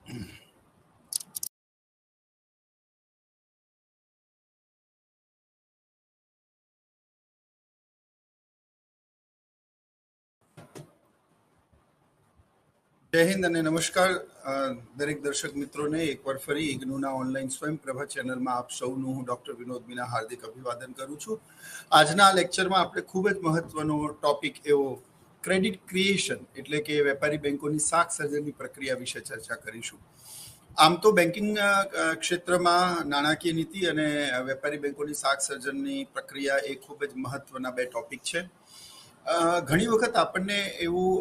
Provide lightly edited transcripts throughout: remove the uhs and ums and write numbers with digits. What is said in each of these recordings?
જય હિન્દ અને નમસ્કાર દરેક દર્શક મિત્રોને એકવાર ફરી ઇગ્નુના ઓનલાઈન સ્વયંપ્રભા ચેનલમાં આપ સૌનું હું ડોક્ટર વિનોદ મીના હાર્દિક અભિવાદન કરું છું. આજના લેક્ચરમાં આપણે ખૂબ જ મહત્વનો ટોપિક એવો ક્રેડિટ ક્રિએશન એટલે કે વેપારી બેંકોની શાખ સર્જનની પ્રક્રિયા વિશે ચર્ચા કરીશું. આમ તો બેન્કિંગ ક્ષેત્રમાં નાણાકીય નીતિ અને વેપારી બેંકોની શાખ સર્જનની પ્રક્રિયા એ ખૂબ જ મહત્વના બે ટોપિક છે. ઘણી વખત આપણને એવું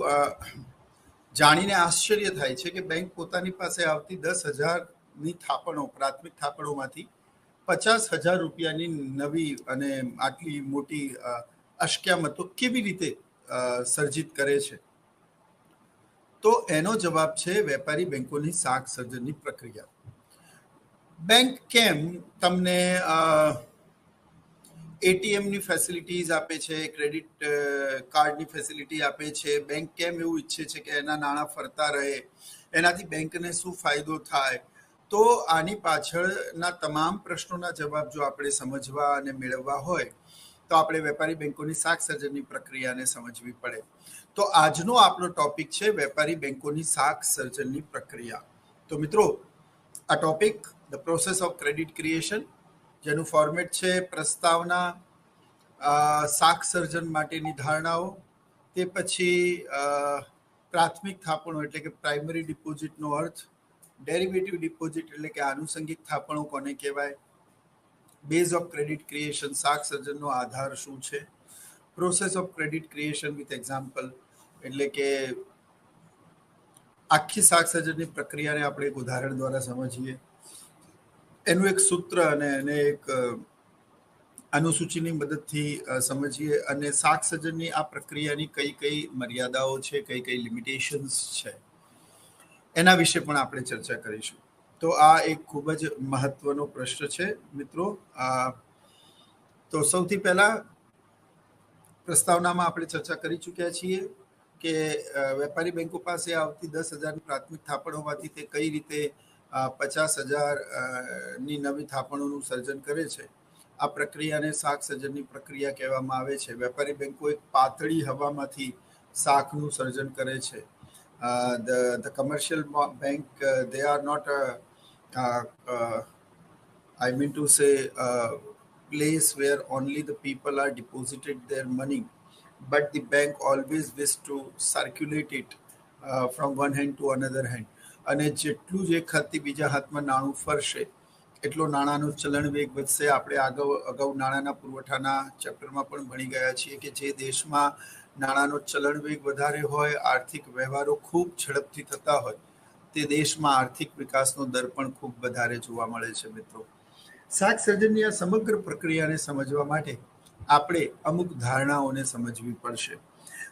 જાણીને આશ્ચર્ય થાય છે કે બેંક પોતાની પાસે આવતી 10,000ની થાપણો, પ્રાથમિક થાપણોમાંથી 50,000 રૂપિયાની નવી અને આટલી મોટી અસ્ક્યામતો કેવી રીતે સર્જિત કરે છે. તો એનો જવાબ છે વેપારી બેંકોની શાખ સર્જનની પ્રક્રિયા. બેંક કેમ તમને એટીએમની ફેસિલિટીઝ આપે છે, ક્રેડિટ કાર્ડની ફેસિલિટી આપે છે, બેંક કેમ એવું ઈચ્છે છે કે એના નાણાં ફરતા રહે, એનાથી બેંકને શું ફાયદો થાય. તો આની પાછળના તમામ પ્રશ્નોના જવાબ જો આપણે સમજવા અને મેળવવા હોય તો આપણે વેપારી બેંકોની શાખ સર્જનની પ્રક્રિયાને સમજવી પડે. તો આજનો આપણો ટોપિક છે વેપારી બેંકોની શાખ સર્જનની પ્રક્રિયા. તો મિત્રો, આ topic the process of credit creation, જેનું ફોર્મેટ છે પ્રસ્તાવના, શાખ સર્જન માટેની ધારણાઓ, તે પછી પ્રાથમિક થાપણો એટલે કે પ્રાઇમરી ડિપોઝિટનો અર્થ, ડેરિવેટિવ ડિપોઝિટ એટલે કે આનુષંગિક થાપણો કોને કહેવાય, બેઝ ઓફ ક્રેડિટ ક્રિએશન, શાખ સર્જનનો આધાર શું છે, process of credit creation with example એટલે કે આખી શાખ સર્જનની પ્રક્રિયાને આપણે એક ઉદાહરણ દ્વારા સમજીએ, એનું એક સૂત્ર અને એને એક અનુસૂચિની મદદથી સમજીએ અને શાખ સર્જનની આ પ્રક્રિયાની કઈ કઈ મર્યાદાઓ છે, કઈ કઈ લિમિટેશન્સ છે, એના વિશે પણ આપણે ચર્ચા કરીશું. તો આ એક ખૂબ જ મહત્વનો પ્રશ્ન છે મિત્રો. તો સૌથી પહેલા પ્રસ્તાવનામાં આપણે ચર્ચા કરી ચૂક્યા છીએ કે વેપારી બેંકો પાસે આવતી 10,000ની પ્રાથમિક થાપણોમાંથી તે કઈ રીતે 50,000ની નવી થાપણોનું સર્જન કરે છે. આ પ્રક્રિયાને શાખ સર્જનની પ્રક્રિયા કહેવામાં આવે છે. વેપારી બેંકો એક પાતળી હવામાંથી શાખનું સર્જન કરે છે. The commercial bank, they are not I mean to say place where only the people are deposited their money, but the bank always wish to circulate it from one hand to another hand. અને જેટલું જ એક હાથથી બીજા હાથમાં નાણું ફરશે એટલો નાણાંનો ચલણ વેગ વધશે. આપણે અગાઉ નાણાંના પુરવઠાના ચેપ્ટરમાં પણ ભણી ગયા છીએ કે જે દેશમાં નાણાંનો ચલણ વેગ વધારે હોય, આર્થિક વ્યવહારો ખૂબ ઝડપથી થતા હોય, તે દેશમાં આર્થિક વિકાસનો દર પણ ખૂબ વધારે જોવા મળે છે મિત્રો. શાખ સર્જનની આ સમગ્ર પ્રક્રિયાને સમજવા માટે આપણે અમુક ધારણાઓને સમજવી પડશે.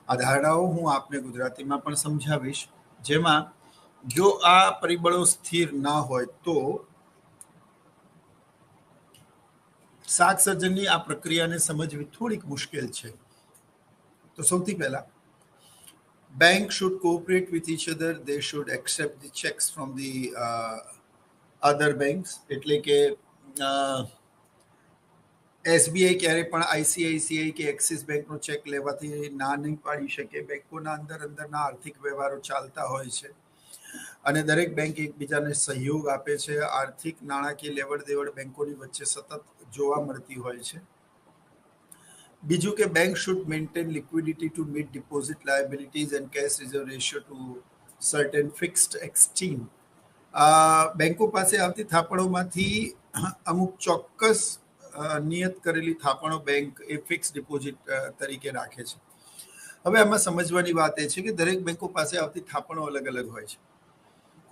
આ ધારણાઓ હું આપને ગુજરાતીમાં પણ સમજાવીશ, જેમાં જો આ પરિબળો સ્થિર ના હોય તો શાખ સર્જનની આ પ્રક્રિયાને સમજવી થોડીક મુશ્કેલ છે. તો સૌથી પહેલા, bank should cooperate with each other. They should accept the checks from the other banks. એટલે કે એસબીઆઈ ક્યારે પણ આઈસીઆઈસીઆઈ કે એક્સિસ બેંકનો ચેક લેવાથી ના નહીં પાડી શકે. બેંકોના અંદરના આર્થિક વ્યવહારો ચાલતા હોય છે અને દરેક બેંક એકબીજાને સહયોગ આપે છે. આર્થિક નાણાકીય લેવડ દેવડ બેંકોની વચ્ચે સતત જોવા મળતી હોય છે. બીજું કે bank should maintain liquidity to meet deposit liabilities and cash reserve ratio to certain fixed exchange. બેંકો પાસે આવતી થાપણોમાંથી અમુક ચોક્કસ નિયત કરેલી થાપણો બેંક એ ફિક્સ ડિપોઝિટ તરીકે રાખે છે. હવે આમાં સમજવાની વાત એ છે કે દરેક બેંકો પાસે આવતી થાપણો અલગ અલગ હોય છે.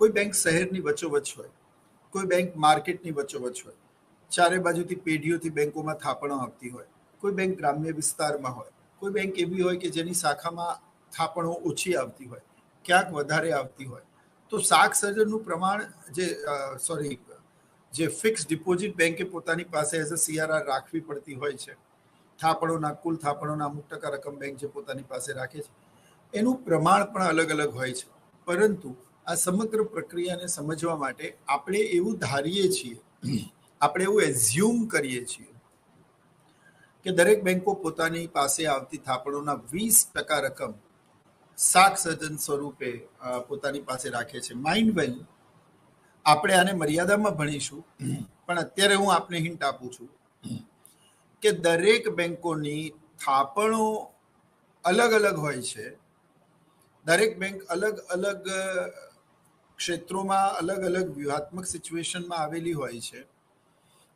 કોઈ બેંક શહેરની વચ્ચોવચ્ચ હોય, કોઈ બેંક માર્કેટની વચ્ચોવચ્ચ હોય, ચારે બાજુથી પેઢીઓથી બેંકોમાં થાપણો આવતી હોય, કોઈ બેંક ગ્રામ્ય વિસ્તારમાં હોય, કોઈ બેંક એવી હોય કે જેની શાખામાં થાપણો ઓછી આવતી હોય, ક્યાંક વધારે આવતી હોય. તો શાખ સર્જનનું પ્રમાણ જે ફિક્સ ડિપોઝિટ બેંકે પોતાની પાસે એઝ અ સીઆરઆર રાખવી પડતી હોય છે, કુલ થાપણોના અમુક ટકા રકમ બેંક જે પોતાની પાસે રાખે છે, એનું પ્રમાણ પણ અલગ અલગ હોય છે. પરંતુ આ સમગ્ર પ્રક્રિયાને સમજવા માટે આપણે એવું ધારીએ છીએ, આપણે એવું એઝ્યુમ કરીએ છીએ કે દરેક બેંકો પોતાની પાસે આવતી થાપણોના 20% રકમ શાક સર્જન સ્વરૂપે પોતાની પાસે રાખે છે. માઇન્ડ વેલ, આપણે આને મર્યાદામાં ભણીશું, પણ અત્યારે હું આપને હિન્ટ આપું છું કે દરેક બેંકોની થાપણો અલગ અલગ હોય છે. દરેક બેંક અલગ અલગ ક્ષેત્રોમાં અલગ અલગ વ્યૂહાત્મક સિચ્યુએશનમાં આવેલી હોય છે.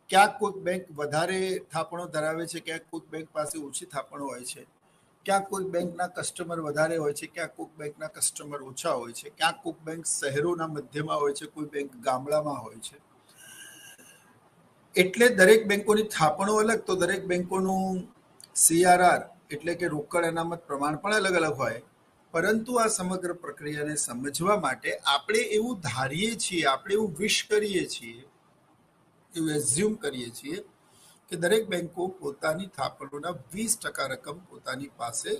ક્યાંક કોઈક બેંક વધારે થાપણો ધરાવે છે, ક્યાંક કોઈક બેંક પાસે ઓછી થાપણો હોય છે, ક્યાંક કોઈક બેંકના કસ્ટમર વધારે હોય છે, ક્યાંક કોઈક બેંકના કસ્ટમર ઓછા હોય છે, ક્યાંક કોઈક બેંક શહેરોના મધ્યમાં હોય છે, કોઈ બેંક ગામડામાં હોય છે. એટલે દરેક બેંકોની થાપણો અલગ, તો દરેક બેંકોનું CRR એટલે કે રોકડ અનામત પ્રમાણ પણ અલગ અલગ હોય. પરંતુ આ સમગ્ર પ્રક્રિયાને સમજવા માટે આપણે એવું ધારીએ છીએ, આપણે એવું વિશ કરીએ છીએ, એવું એઝ્યુમ કરીએ છીએ કે દરેક બેંકો પોતાની થાપણોના 20% રકમ પોતાની પાસે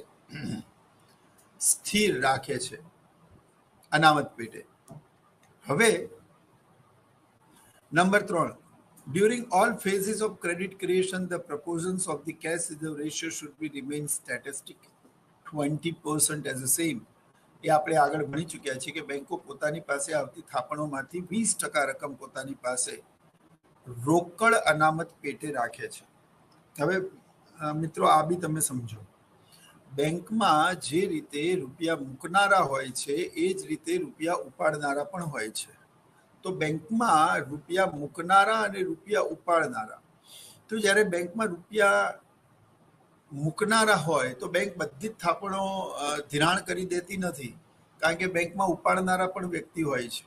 સ્થિર રાખે છે અનામત પેટે. હવે number 3, during all phases of credit creation, the proportions of the cash reserve ratio should be remain statistic 20% as the same. એ આપણે આગળ ભણી ચૂક્યા છીએ કે બેંકો પોતાની પાસે આવતી થાપણોમાંથી 20% રકમ પોતાની પાસે રોકડ અનામત પેટે રાખે છે. હવે મિત્રો, આ બી તમે સમજો, બેંકમાં જે રીતે રૂપિયા મૂકનારા હોય છે એ જ રીતે રૂપિયા ઉપાડનારા પણ હોય છે. તો બેંકમાં રૂપિયા મૂકનારા અને રૂપિયા ઉપાડનારા, તો જ્યારે બેંકમાં રૂપિયા મૂકનારા હોય તો બેંક બધી જ થાપણો ધિરાણ કરી દેતી નથી, કારણ કે બેંકમાં ઉપાડનારા પણ વ્યક્તિ હોય છે.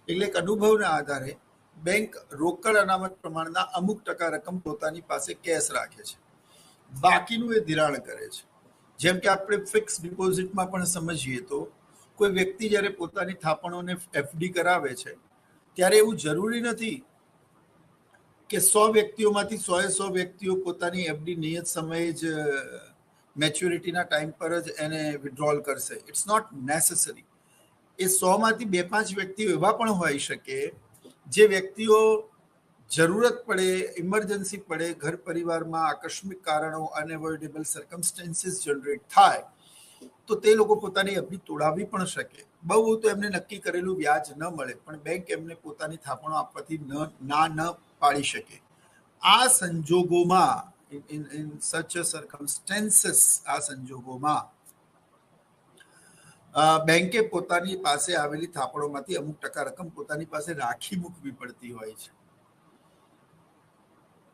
એટલે એક અનુભવના આધારે બેંક રોકડ અનામત પ્રમાણના અમુક ટકા રકમ પોતાની પાસે કેશ રાખે છે, બાકીનું એ ધિરાણ કરે છે. જેમ કે આપણે ફિક્સ ડિપોઝિટમાં પણ સમજીએ તો કોઈ વ્યક્તિ જ્યારે પોતાની થાપણોને FD કરાવે છે ત્યારે એવું જરૂરી નથી કે 100 વ્યક્તિઓમાંથી 100 વ્યક્તિઓ પોતાની FD નિયત સમયે જ મેચ્યોરિટીના ટાઈમ પર જ એને વિડ્રોલ કરશે. It's not necessary. એ 100માંથી 2-5 વ્યક્તિઓ એવા પણ હોઈ શકે જે વ્યક્તિઓ જરૂરત પડે, ઇમરજન્સી પડે, ઘર પરિવારમાં આકસ્મિક કારણો, અનએવોઇડેબલ સર્કમસ્ટેન્સીસ જનરેટ થાય તો તે લોકો પોતાની FD તોડાવી પણ શકે. બહુ તો એમને નક્કી કરેલું વ્યાજ ન મળે, પણ બેંક એમને પોતાની થાપણો આપવાથી ના ન પાડી શકે. આ સંજોગોમાં, ઇન સચ સર્કમસ્ટેન્સીસ, આ સંજોગોમાં બેંકે પોતાની પાસે આવેલી થાપણોમાંથી અમુક ટકા રકમ પોતાની પાસે રાખી મૂકવી પડતી હોય છે.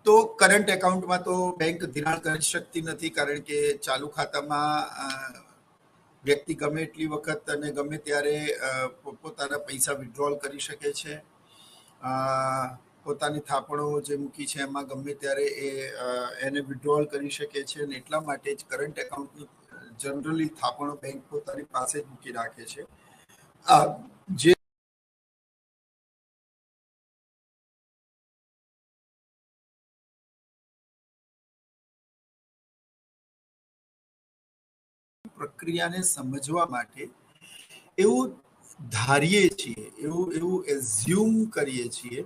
તો કરંટ એકાઉન્ટમાં તો બેંક ધિરાણ કરી શકતી નથી, કારણ કે ચાલુ ખાતામાં વ્યક્તિ ગમે એટલી વખત અને ગમે ત્યારે પોતાના પૈસા વિડ્રોલ કરી શકે છે. પોતાની થાપણો જે મૂકી છે એમાં ગમે ત્યારે એને વિડ્રોલ કરી શકે છે, અને એટલા માટે જ કરંટ એકાઉન્ટની જનરલી થાપણો બેંક પોતાની પાસે જ મૂકી રાખે છે. જે પ્રક્રિયાને સમજવા માટે એવું ધારીએ છીએ, એવું એઝ્યુમ કરીએ છીએ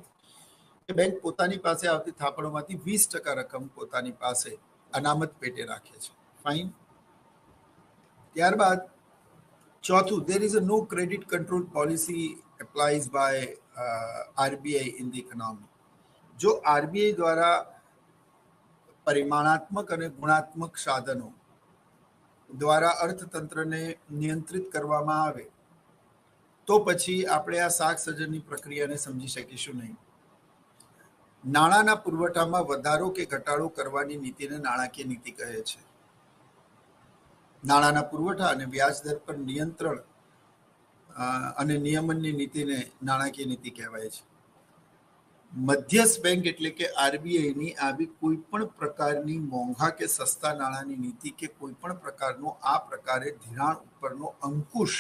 કે બેંક પોતાની પાસે આવતી થાપણોમાંથી 20% રકમ પોતાની પાસે અનામત પેટે રાખે છે. ફાઇન. ત્યારબાદ ચોથું, there is a no credit control policy applies by RBI in the economy. જો RBI દ્વારા પરિમાણાત્મક અને ગુણાત્મક સાધનો દ્વારા અર્થતંત્રને નિયંત્રિત કરવામાં આવે તો પછી આપણે આ શાક સર્જનની પ્રક્રિયાને સમજી શકીશું નહીં. નાણાંના પુરવઠામાં વધારો કે ઘટાડો કરવાની નીતિને નાણાકીય નીતિ કહે છે. નાણાંના પુરવઠા અને વ્યાજ દર પર નિયંત્રણ અને નિયમનની નીતિને નાણાકીય નીતિ કહેવાય છે. મધ્યસ્થ બેંક એટલે કે RBIની આવી કોઈ પણ પ્રકારની મોંઘા કે સસ્તા નાણાંની નીતિ કે કોઈ પણ પ્રકારનો આ પ્રકારે ધિરાણ ઉપરનો અંકુશ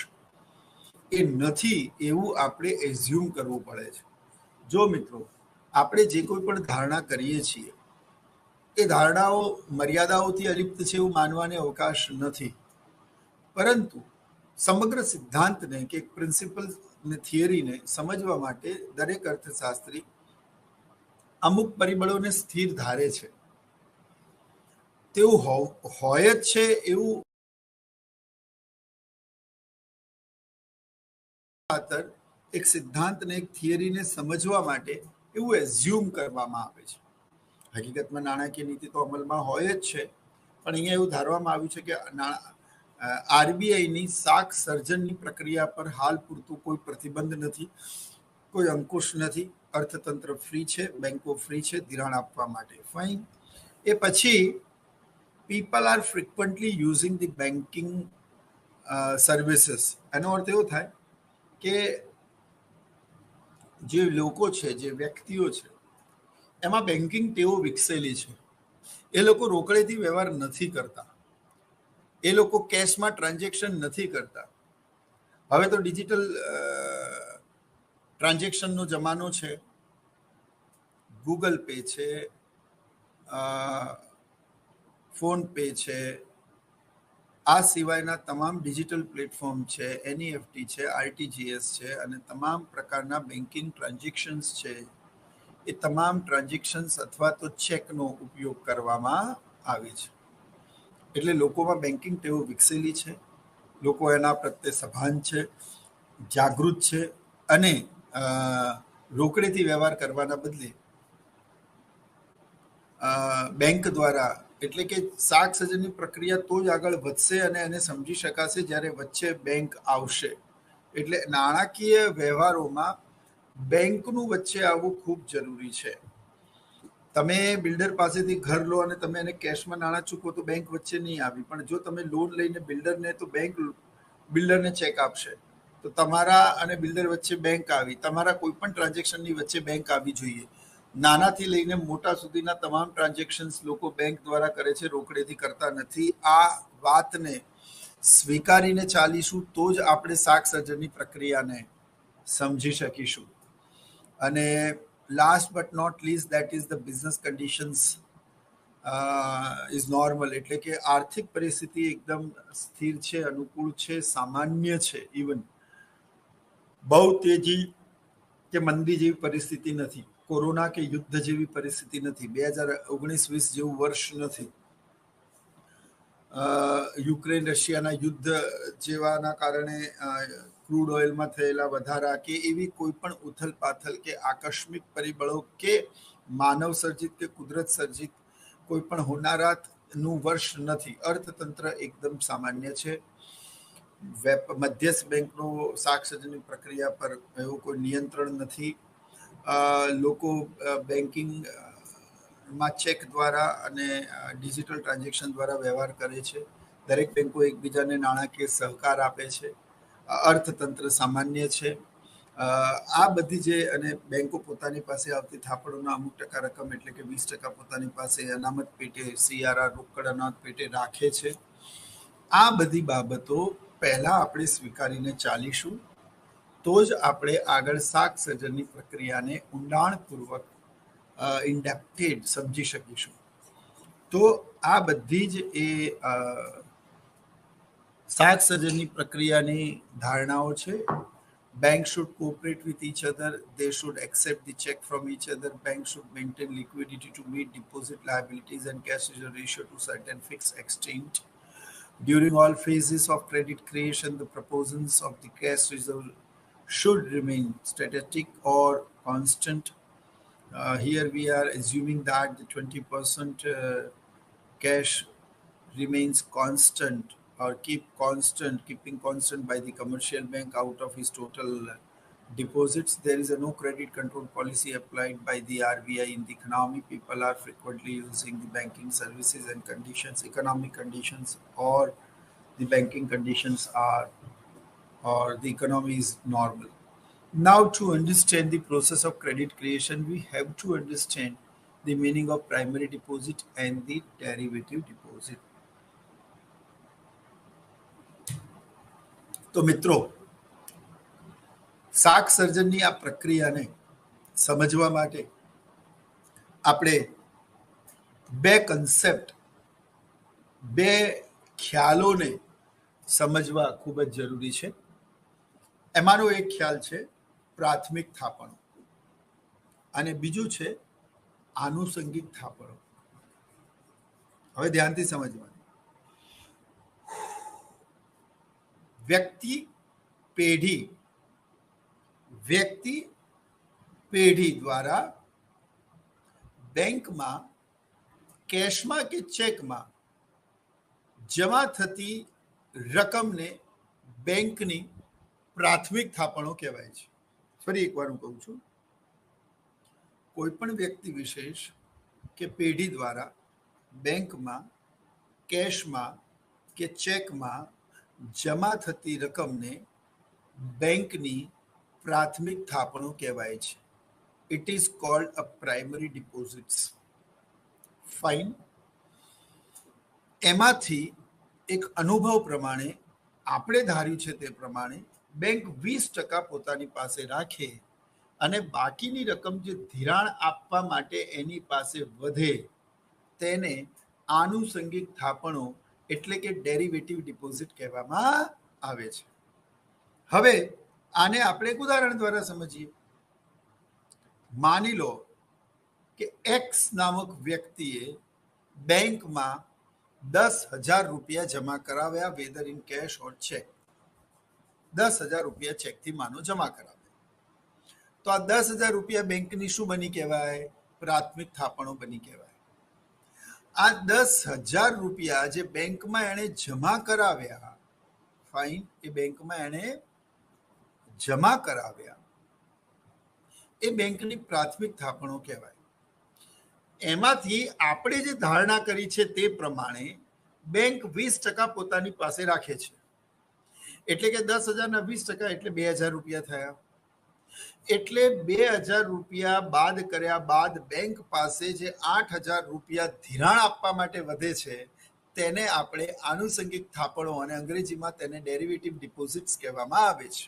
એ નથી, એવું આપણે એઝ્યુમ કરવું પડે છે. જો મિત્રો, આપણે જે કોઈ પણ ધારણા કરીએ છીએ એ ધારણાઓ મર્યાદાઓથી અલિપ્ત છે એવું માનવાને અવકાશ નથી, પરંતુ સમગ્ર સિદ્ધાંતને કે પ્રિન્સિપલ ને થિયરીને સમજવા માટે દરેક અર્થશાસ્ત્રી અમુક પરિબળોને સ્થિર ધારે છે. તેવું હોય જ છે એવું ખાતર એક સિદ્ધાંતને એક થિયરીને સમજવા માટે એવું એઝ્યુમ કરવામાં આવે છે. હકીકતમાં નાણાકીય નીતિ તો અમલમાં હોય જ છે, પણ અહીંયા એવું ધારવામાં આવ્યું છે કે આરબીઆઈની શાખ સર્જનની પ્રક્રિયા પર હાલ પૂરતું કોઈ પ્રતિબંધ નથી, કોઈ અંકુશ નથી. અર્થતંત્ર ફ્રી છે, બેંકો ફ્રી છે ધિરાણ આપવા માટે. ફાઇન. એ પછી people are frequently using the banking services. એનો અર્થ એવો થાય કે જે લોકો છે, જે વ્યક્તિઓ છે, એમાં બેન્કિંગ ટેવો વિકસેલી છે. એ લોકો રોકડેથી વ્યવહાર નથી કરતા, એ લોકો કેશમાં ટ્રાન્ઝેક્શન નથી કરતા. હવે તો ડિજિટલ ટ્રાન્ઝેક્શનનો જમાનો છે. ગૂગલ પે છે, ફોન પે છે, આ સિવાયના તમામ ડિજિટલ પ્લેટફોર્મ છે, એનઈએફટી છે, આરટીજીએસ છે, અને તમામ પ્રકારના બેન્કિંગ ટ્રાન્ઝેક્શન્સ છે. એ તમામ ટ્રાન્ઝેક્શન્સ અથવા તો ચેકનો ઉપયોગ કરવામાં આવે છે. એટલે લોકોમાં બેન્કિંગ ટેવો વિકસેલી છે, લોકો એના પ્રત્યે સભાન છે, જાગૃત છે, અને રોકડેથી વ્યવહાર કરવાના બદલે બેંક દ્વારા, એટલે કે શાક સર્જનની પ્રક્રિયા તો જ આગળ વધશે અને એને સમજી શકાશે જ્યારે વચ્ચે બેંક આવશે. એટલે નાણાકીય વ્યવહારોમાં બેંકનું વચ્ચે આવવું ખૂબ જરૂરી છે. તમે બિલ્ડર પાસેથી ઘર લો અને તમે એને કેશમાં નાણાં ચૂકવો તો બેંક વચ્ચે નહીં આવી, પણ જો તમે લોન લઈને બિલ્ડરને, તો બેંક બિલ્ડરને ચેક આપશે. તો તમારા અને બિલ્ડર વચ્ચે બેંક આવી, તમારા કોઈ પણ ટ્રાન્ઝેક્શનની વચ્ચે બેંક આવવી જોઈએ. નાનાથી લઈને મોટા સુધીના તમામ ટ્રાન્ઝેક્શન્સ લોકો બેંક દ્વારા કરે છે, રોકડેથી કરતા નથી. આ વાતને સ્વીકારીને ચાલીશું તો જ આપણે શાક સર્જનની પ્રક્રિયાને સમજી શકીશું. અને last but not least, that is the business conditions is normal. એટલે કે આર્થિક પરિસ્થિતિ એકદમ સ્થિર છે, અનુકૂળ છે, સામાન્ય છે. ઇવન બહુ તેજી કે મંદી જેવી પરિસ્થિતિ નથી, કોરોના કે યુદ્ધ જેવી પરિસ્થિતિ નથી, 2019-20 જેવું વર્ષ નથી, યુક્રેન રશિયાના યુદ્ધ જેવાના કારણે ક્રૂડ ઓઇલમાં થયેલા વધારા કે એવી કોઈ પણ ઉથલ પાથલ કે આકસ્મિક પરિબળો કે માનવ સર્જિત કે કુદરત સર્જિત કોઈ પણ હોનારતનું વર્ષ નથી. અર્થતંત્ર એકદમ સામાન્ય છે. મધ્યસ્થ બેંકનો શાક સર્જનની પ્રક્રિયા પર એવું કોઈ નિયંત્રણ નથી. લોકો બેન્કિંગમાં ચેક દ્વારા અને ડિજિટલ ટ્રાન્ઝેક્શન દ્વારા વ્યવહાર કરે છે. દરેક બેંકો એકબીજાને નાણાકીય સહકાર આપે છે. અર્થતંત્ર સામાન્ય છે. આ બધી જે, અને બેંકો પોતાની પાસે આવતી થાપણોના અમુક ટકા રકમ, એટલે કે 20% પોતાની પાસે અનામત પેટે, સીઆરઆર રોકડ અનામત પેટે રાખે છે. આ બધી બાબતો પહેલા આપણે સ્વીકારીને ચાલીશું તો જ આપણે આગળ શાક સર્જનની પ્રક્રિયાને ઊંડાણપૂર્વક ઇન્ડેપ્ટેડ સમજી શકીશું. તો આ બધી જ એ શાક સર્જનની પ્રક્રિયાની ધારણાઓ છે. Banks should cooperate with each other. They should accept the check from each other. Banks should maintain liquidity to meet deposit liabilities and cash reserve ratio to certain fixed extent. During all phases of credit creation, the proportions of the cash reserve should remain static or constant. Here we are assuming that the 20% cash remains constant or keeping constant by the commercial bank out of his total deposits. There is no credit control policy applied by the RBI in the economy. People are frequently using the banking services and conditions, economic conditions, or the banking conditions are, or the economy is normal. Now, to understand the process of credit creation, we have to understand the meaning of primary deposit and the derivative deposit. તો મિત્રો, શાક સર્જનની આ પ્રક્રિયાને સમજવા માટે આપણે બે concept, બે ખ્યાલોને સમજવા ખૂબ જ જરૂરી છે. એમાંનો એક ખ્યાલ છે પ્રાથમિક થાપણો અને બીજું છે આનુષંગિક થાપણો. હવે ધ્યાનથી સમજવાનું. વ્યક્તિ પેઢી દ્વારા બેંકમાં કેશમાં કે ચેકમાં જમા થતી રકમને બેંકની પ્રાથમિક થાપણો કહેવાય છે. ફરી એકવાર હું કહું છું, કોઈ પણ વ્યક્તિ વિશેષ કે પેઢી દ્વારા બેંકમાં કેશમાં કે ચેકમાં જમા થતી રકમને બેંકની પ્રાથમિક થાપણો કહેવાય છે. It is called a primary deposits. Fine. એમાંથી એક અનુભવ પ્રમાણે આપણે ધાર્યું છે તે પ્રમાણે બેંક 20% પોતાની પાસે રાખે અને બાકીની રકમ જે ધિરાણ આપવા માટે એની પાસે વધે તેને આનુષંગિક થાપણો એટલે કે ડેરિવેટિવ ડિપોઝિટ કહેવામાં આવે છે. હવે આને આપણે એક ઉદાહરણ દ્વારા સમજીએ. માની લો કે એક્સ નામક વ્યક્તિએ બેંકમાં 10,000 રૂપિયા જમા કરાવ્યા, whether in cash or cheque. 10,000 રૂપિયા ચેકથી માનો જમા કરાવ્યા. તો આ 10,000 રૂપિયા બેંકની શું બની કહેવાય? પ્રાથમિક થાપણો બની કહેવાય. આ 10,000 રૂપિયા જે બેંકમાં એણે જમા કરાવ્યા, ફાઇન, એ બેંકમાં એણે જમા કરાવ્યા, એ બેંકની પ્રાથમિક થાપણો કહેવાય. એમાંથી આપણે જે ધારણા કરી છે તે પ્રમાણે બેંક 20% પોતાની પાસે રાખે છે. એટલે કે 10,000 ના 20% એટલે 2,000 રૂપિયા થયા. એટલે 2,000 રૂપિયા બાદ કર્યા બાદ બેંક પાસે જે 8,000 રૂપિયા ધિરાણ આપવા માટે વધે છે તેને આપણે આનુષંગિક થાપણો અને અંગ્રેજીમાં તેને ડેરિવેટિવ ડિપોઝિટ્સ કહેવામાં આવે છે.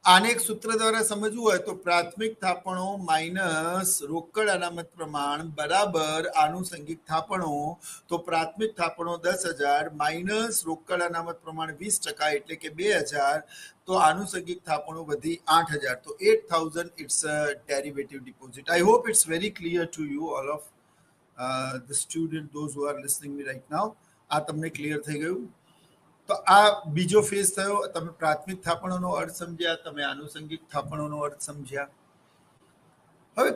આને એક સૂત્ર દ્વારા સમજવું હોય તો પ્રાથમિક થાપણો માઇનસ રોકડ અનામત પ્રમાણ બરાબર આનુષંગિક થાપણો. તો પ્રાથમિક થાપણો 10,000 માઇનસ રોકડ અનામત પ્રમાણ 20% એટલે કે 2,000. તો આનુષંગિક થાપણો વધી 8,000. તો 8,000 it's a derivative deposit. I hope it's very clear to you all of the student those who are listening me right now. આ તમને ક્લિયર થઈ ગયું? તો આ બીજો ફેઝ થયો. તમે પ્રાથમિક થાપણોનો અર્થ સમજ્યા, તમે આનુષંગિક થાપણોનો અર્થ સમજ્યા. હવે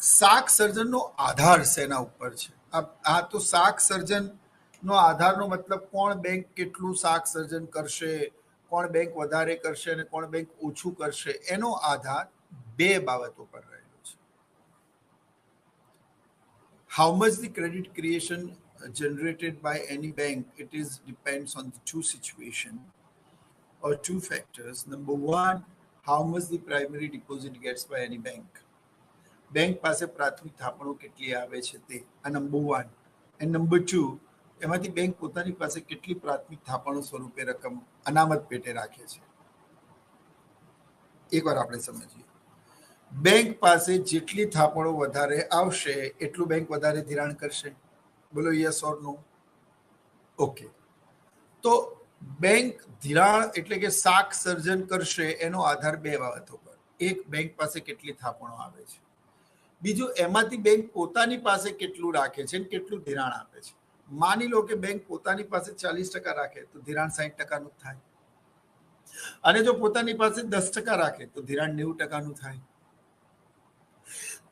શાક સર્જનનો આધાર શેના ઉપર છે? આ તો શાક સર્જનનો આધારનો મતલબ કોણ બેંક કેટલું શાક સર્જન કરશે, કોણ બેંક વધારે કરશે અને કોણ બેંક ઓછું કરશે, એનો આધાર બે બાબતો પર રહેલો છે. How much the credit creation generated by any bank, it is depends on the two situation or two factors. Number one, how much the primary deposit gets by any bank. Bank પાસે પ્રાથમિક થાપણો કેટલી આવે છે તે, આ number 1. And number 2, એમાંથી bank પોતાની પાસે કેટલી પ્રાથમિક થાપણો સ્વરૂપે રકમ અનામત પેટે રાખે છે. એકવાર આપણે સમજીએ. બેંક પાસે જેટલી થાપણો વધારે આવશે એટલું બેંક વધારે ધિરાણ કરશે. બોલો યસ ઓર નો? ઓકે. તો બેંક ધિરાણ એટલે કે શાક સર્જન કરશે એનો આધાર બે બાબતો પર. એક, બેંક પાસે કેટલી થાપણો આવે છે. બીજું, એમાંથી બેંક પોતાની પાસે કેટલું રાખે છે અને કેટલું ધિરાણ આપે છે. માની લો કે બેંક પોતાની પાસે 40% રાખે તો ધિરાણ 60%નું થાય, અને જો પોતાની પાસે 10% રાખે તો ધિરાણ 90%નું થાય.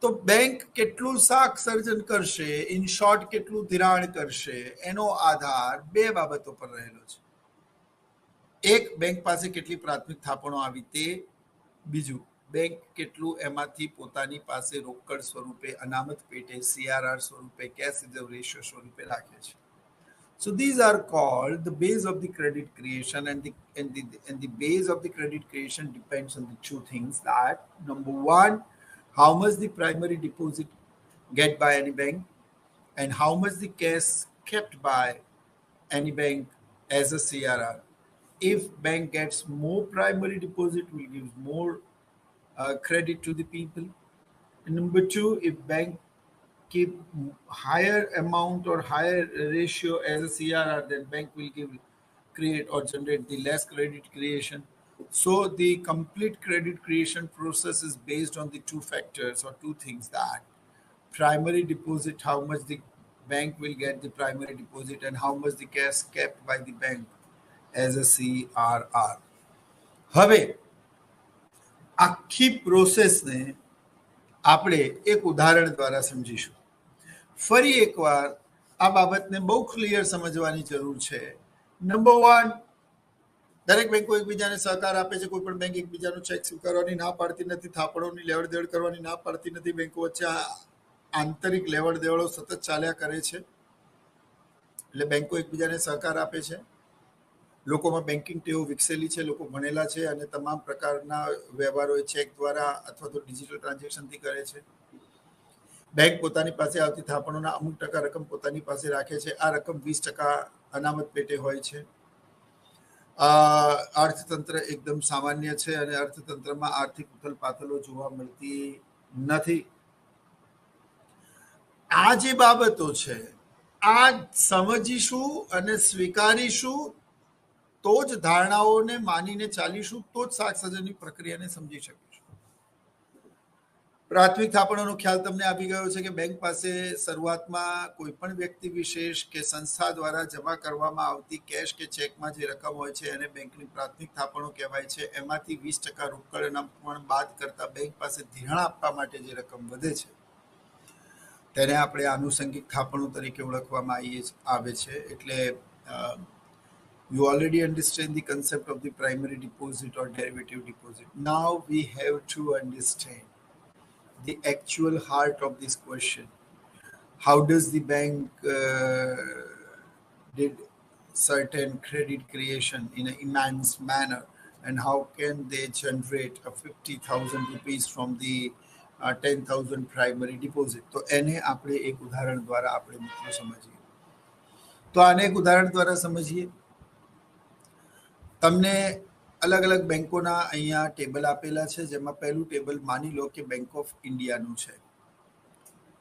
તો બેંક કેટલું શાક સર્જન કરશે, ઇન શોર્ટ કેટલું ધિરાણ કરશે, એનો આધાર બે બાબતો પર રહેલો છે. એક, બેંક પાસે કેટલી પ્રાથમિક થાપણો આવી તે. બીજું, બેંક કેટલું એમાંથી પોતાની પાસે રોકડ સ્વરૂપે અનામત પેટે CRR સ્વરૂપે કેશ રિઝર્વ રેશિયો સ્વરૂપે રાખે છે. So these are called the base of the credit creation, and the base of the credit creation depends on the two things. That number one, how much the primary deposit get by any bank, and how much the cash kept by any bank as a CRR. If bank gets more primary deposit, will give more credit to the people. And number two, if bank keep higher amount or higher ratio as a CRR, then bank will create or generate the less credit creation. So the complete credit creation process is based on the two factors or two things: that primary deposit, how much the bank will get the primary deposit, and how much the cash kept by the bank as a CRR. હવે આખી પ્રોસેસને આપણે એક ઉદાહરણ દ્વારા સમજીશું. ફરી એકવાર આ બાબતને બહુ ક્લિયર સમજવાની જરૂર છે. નંબર 1, દરેક બેંકો એકબીજાને સહકાર આપે છે. કોઈ પણ બેંક એકબીજાનો ચેક સ્વીકારવાની ના પાડતી નથી, થાપણોની લેવડ દેવડ કરવાની ના પાડતી નથી. બેંકો વચ્ચે આંતરિક લેવડ દેવડો સતત ચાલ્યા કરે છે. એટલે બેંકો એકબીજાને સહકાર આપે છે. લોકોમાં બેન્કિંગ ટેવ વિકસેલી છે, લોકો ભણેલા છે અને તમામ પ્રકારના વ્યવહારો ચેક દ્વારા અથવા તો ડિજિટલ ટ્રાન્ઝેક્શનથી કરે છે. બેંક પોતાની પાસે આવતી થાપણોના અમુક ટકા રકમ પોતાની પાસે રાખે છે. આ રકમ 20% અનામત પેટે હોય છે. અર્થતંત્ર એકદમ સામાન્ય છે અને અર્થતંત્રમાં આર્થિક ઉથલપાથલો જોવા મળતી નથી. આ જે બાબતો છે આ સમજીશું અને સ્વીકારીશું તો જ ધારણાઓને માનીને ચાલીશું, તો જ શાકસર્જનની પ્રક્રિયાને સમજી શકીશું. પ્રાથમિક થાપણોનો ખ્યાલ તમને આવી ગયો છે કે બેંક પાસે શરૂઆતમાં કોઈ પણ વ્યક્તિ વિશેષ કે સંસ્થા દ્વારા જમા કરવામાં આવતી કેશ કે ચેકમાં જે રકમ હોય છે એને બેંકની પ્રાથમિક થાપણો કહેવાય છે. એમાંથી 20% રોકડના પણ બાદ કરતા બેંક પાસે ધિરાણ આપવા માટે જે રકમ વધે છે તેને આપણે આનુષંગિક થાપણો તરીકે ઓળખવામાં આવે છે. એટલે you already understand the concept of the primary deposit or derivative deposit. Now we have to understand the actual heart of this question. How does the bank did certain credit creation in an immense manner, and how can they generate a 50,000 rupees from the 10,000 primary deposit? તો એને આપણે એક ઉદાહરણ દ્વારા આપણે મિત્રો સમજીએ. તો આને એક ઉદાહરણ દ્વારા સમજીએ. તમને અલગ અલગ બેંકોના અહીંયા ટેબલ આપેલા છે, જેમાં પહેલું ટેબલ માની લો કે બેંક ઓફ ઇન્ડિયાનું છે.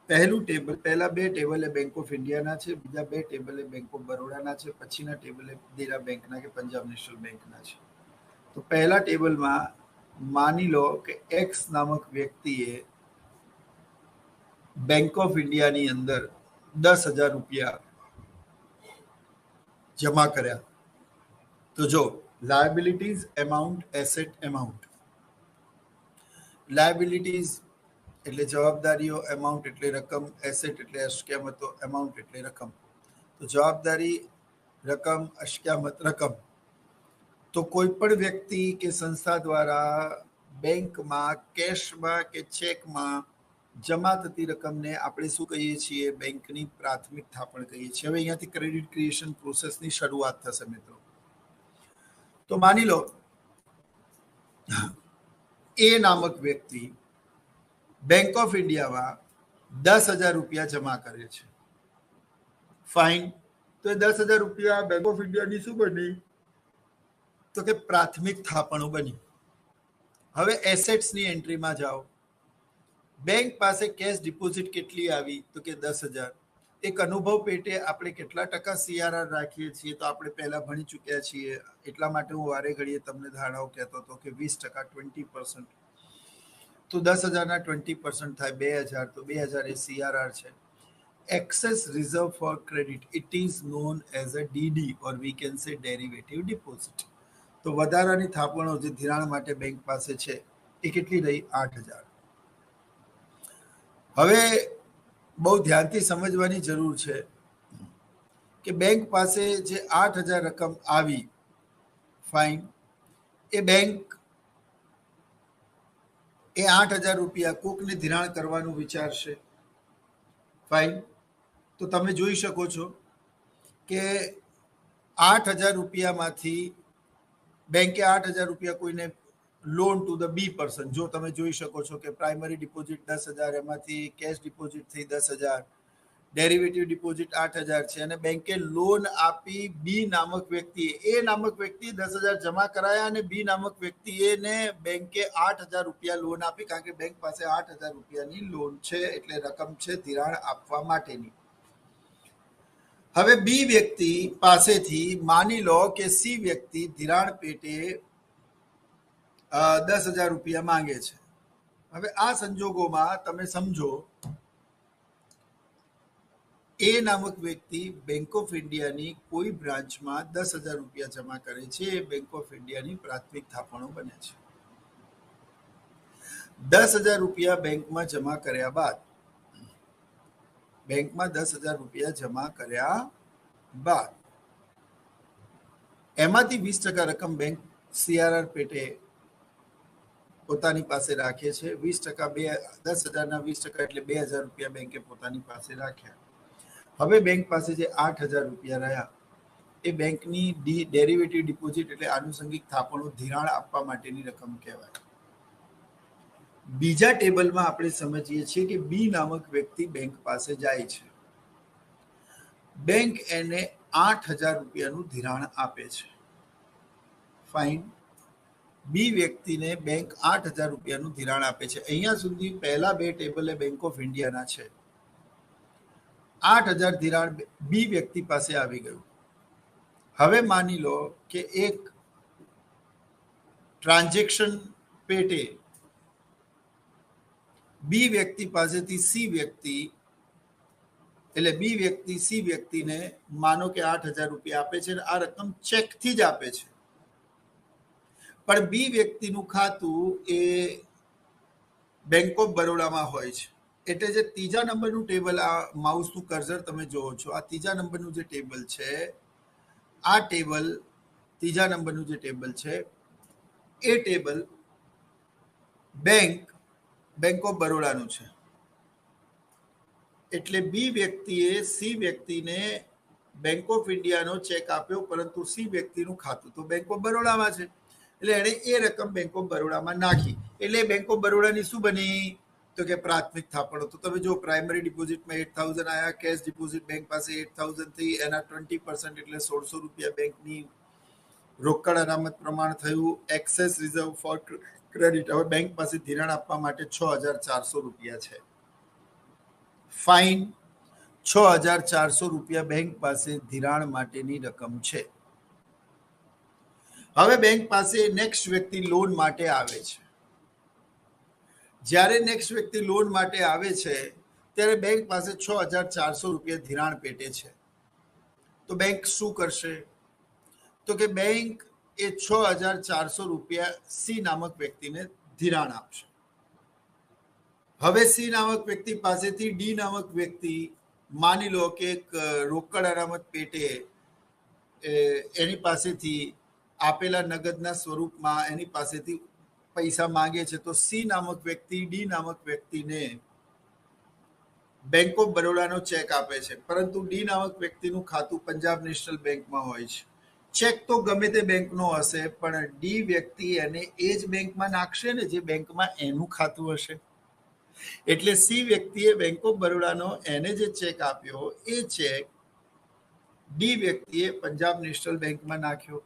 પહેલા 2 ટેબલ એ બેંક ઓફ ઇન્ડિયાના છે, બીજા 2 ટેબલ એ બેંક ઓફ બરોડાના છે, પછીના ટેબલ એ દેરા બેંકના કે પંજાબ નેશનલ બેંકના છે. તો પહેલા ટેબલમાં માની લો કે એક્સ નામક વ્યક્તિએ બેંક ઓફ ઇન્ડિયાની અંદર 10,000 રૂપિયા જમા કર્યા. તો જો liabilities amount, asset amount. liabilities એટલે જવાબદારીઓ, amount એટલે રકમ, asset એટલે અસ્ક્યામતો, amount એટલે રકમ. તો જવાબદારી રકમ, અસ્ક્યામત રકમ. તો કોઈ પણ વ્યક્તિ કે સંસ્થા દ્વારા બેંકમાં કેશમાં કે ચેકમાં જમા થતી રકમને આપણે શું કહીએ છીએ? બેંકની પ્રાથમિક થાપણ કહીએ છીએ. હવે અહીંયાથી ક્રેડિટ ક્રિએશન પ્રોસેસની શરૂઆત થશે મિત્રો. તો માની લો એ નામક વ્યક્તિ બેંક ઓફ ઇન્ડિયામાં 10,000 રૂપિયા જમા કરે છે. ફાઇન. તો એ 10,000 રૂપિયા બેંક ઓફ ઇન્ડિયાની શું બની? તો કે પ્રાથમિક થાપણો બની. હવે એસેટ્સની એન્ટ્રીમાં જાઓ. બેંક પાસે કેશ ડિપોઝિટ કેટલી આવી? તો કે 10,000. એક અનુભવ પેટે આપણે કેટલા ટકા CRR રાખીએ છીએ? તો આપણે પહેલા ભણી ચૂક્યા છીએ, એટલા માટે હું વારે ઘડીએ તમને ધારણાઓ કહેતો હતો કે 20%, 20%. તો 10,000ના 20% થાય 2,000. તો 2,000 એ CRR છે. Excess reserve for credit, it is known as a DD or we can say derivative deposit. તો વધારાની થાપણો જે ધિરાણ માટે બેંક પાસે છે એ કેટલી રહી? 8,000. હવે બહુ ધ્યાનથી સમજવાની જરૂર છે કે બેંક પાસે જે 8,000 રકમ આવી, ફાઇન, એ બેંક એ 8,000 રૂપિયા કોકને ધિરાણ કરવાનું વિચારશે. ફાઇન. તો તમે જોઈ શકો છો કે 8,000 રૂપિયામાંથી બેંકે 8,000 રૂપિયા કોઈને loan to the B person, જો તમે જોઈ શકો છો કે પ્રાઇમરી ડિપોઝિટ 10,000, એમાંથી કેશ ડિપોઝિટ થઈ 10,000, ડેરિવેટિવ ડિપોઝિટ 8,000 છે અને બેંકે લોન આપી બી નામક વ્યક્તિએ. એ નામક વ્યક્તિએ 10,000 જમા કરાયા અને બી નામક વ્યક્તિને બેંકે 8,000 રૂપિયા લોન આપી, કારણ કે બેંક પાસે 8,000 રૂપિયાની લોન છે, એટલે રકમ છે ધિરાણ આપવા માટેની. હવે બી વ્યક્તિ પાસેથી માની લો કે સી વ્યક્તિ ધિરાણ પેટે 10,000 રૂપિયા માંગે છે. હવે આ સંજોગોમાં તમે સમજો, એ નામક વ્યક્તિ બેંક ઓફ ઇન્ડિયાની કોઈ બ્રાન્ચમાં 10,000 રૂપિયા જમા કરે છે. એ બેંક ઓફ ઇન્ડિયાની પ્રાથમિક થાપણો બને છે. 10,000 રૂપિયા બેંકમાં જમા કર્યા બાદ, બેંકમાં 10,000 રૂપિયા જમા કર્યા બાદ એમાંથી 20% રકમ બેંક CRR પેટે પોતાની પાસે રાખે છે. 20% 10,000ના 20% એટલે 2,000 રૂપિયા બેંકે પોતાની પાસે રાખ્યા. હવે બેંક પાસે જે 8,000 રૂપિયા રહ્યા એ બેંકની ડેરિવેટિવ ડિપોઝિટ એટલે આનુષંગિક થાપણો ધિરાણ આપવા માટેની રકમ કહેવાય. બીજા ટેબલમાં આપણે સમજીએ છીએ કે બી નામક વ્યક્તિ બેંક પાસે જાય છે. બેંક એને 8,000 રૂપિયાનું ધિરાણ આપે છે. ફાઇન. બી વ્યક્તિને બેંક 8,000 રૂપિયાનું ધિરાણ આપે છે. અહીંયા સુધી પહેલા બે ટેબલ એ બેંક ઓફ ઇન્ડિયાના છે. 8,000 ધિરાણ બી વ્યક્તિ પાસે આવી ગયું. હવે માની લો કે એક ટ્રાન્ઝેક્શન પેટે બી વ્યક્તિ પાસેથી સી વ્યક્તિ એટલે બી વ્યક્તિ સી વ્યક્તિને માનો કે 8,000 રૂપિયા આપે છે. આ રકમ ચેકથી જ આપે છે. પણ બી વ્યક્તિનું ખાતું એ બેંક ઓફ બરોડામાં હોય છે. એટલે જે ત્રીજા નંબરનું ટેબલ, આ માઉસનું કર્સર તમે જોવો છો, આ ત્રીજા નંબરનું જે ટેબલ છે, આ ટેબલ ત્રીજા નંબરનું જે ટેબલ છે એ ટેબલ બેંક ઓફ બરોડાનું છે. એટલે બી વ્યક્તિએ સી વ્યક્તિને બેંક ઓફ ઇન્ડિયાનો ચેક આપ્યો, પરંતુ સી વ્યક્તિનું ખાતું તો બેંક ઓફ બરોડામાં છે. એટલે એણે એ રકમ બેંક ઓફ બરોડામાં નાખી. એટલે બેંક ઓફ બરોડાની શું બની? તો કે પ્રાથમિક થાપણો. તો તમે જો પ્રાઇમરી ડિપોઝિટમાં 8,000 આવ્યા, કેશ ડિપોઝિટ બેંક પાસે 8,000 થઈ, એના 20% એટલે 1,600 રૂપિયા બેંકની રોકડ અનામત પ્રમાણ થયું. Access reserve four credit. હવે બેંક પાસે ધિરાણ આપવા માટે 6,400 રૂપિયા છે. ફાઇન. 6,400 રૂપિયા બેંક પાસે ધિરાણ માટેની રકમ છે. હવે બેંક પાસે નેક્સ્ટ વ્યક્તિ લોન માટે આવે છે. જ્યારે નેક્સ્ટ વ્યક્તિ લોન માટે આવે છે ત્યારે બેંક પાસે 6,400 રૂપિયા ધિરાણ પેટે છે. તો બેંક શું કરશે? તો કે બેંક એ 6,400 રૂપિયા સી નામક વ્યક્તિને ધિરાણ આપશે. હવે સી નામક વ્યક્તિ પાસેથી ડી નામક વ્યક્તિ, માની લો કે એક રોકડ અનામત પેટે એની પાસેથી આપેલા નગદના સ્વરૂપમાં એની પાસેથી પૈસા માંગે છે. તો સી નામક વ્યક્તિ ડી નામક વ્યક્તિને બેંક ઓફ બરોડાનો ચેક આપે છે, પરંતુ ડી નામક વ્યક્તિનું ખાતું પંજાબ નેશનલ બેંકમાં હોય છે. ચેક તો ગમે તે બેંકનો હશે, પણ ડી વ્યક્તિ એને એ જ બેંકમાં નાખશે ને જે બેંકમાં એનું ખાતું હશે. એટલે સી વ્યક્તિએ બેંક ઓફ બરોડાનો એને જે ચેક આપ્યો એ ચેક ડી વ્યક્તિએ પંજાબ નેશનલ બેંકમાં નાખ્યો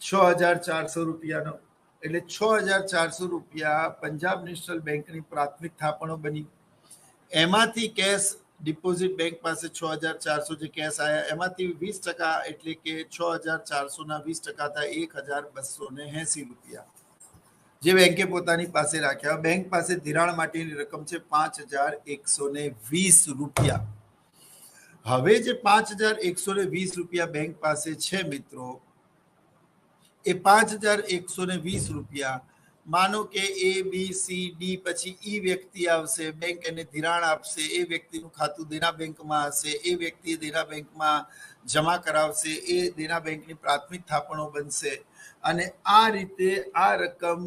6,400 રૂપિયાનો. એટલે 6,400 રૂપિયા પંજાબ નેશનલ બેંકની પ્રાથમિક થાપણો બની. એમાંથી કેશ ડિપોઝિટ બેંક પાસે 6,400 જે કેશ આવ્યા એમાંથી 20% એટલે કે 6,400ના 20% થાય 1,280 રૂપિયા જે બેંકે પોતાની પાસે રાખ્યા. બેંક પાસે ધિરાણ માટેની રકમ છે 5,120 રૂપિયા. હવે જે 5,120 રૂપિયા બેંક પાસે છે મિત્રો, એ 5,120 રૂપિયા માનો કે એ બી સી ડી પછી ઈ વ્યક્તિ આવશે, બેંક એને ધિરાણ આપશે, એ વ્યક્તિનું ખાતું દેના બેંકમાં હશે, એ વ્યક્તિ દેના બેંકમાં જમા કરાવશે, એ દેના બેંકની પ્રાથમિક થાપણો બનશે. અને આ રીતે આ રકમ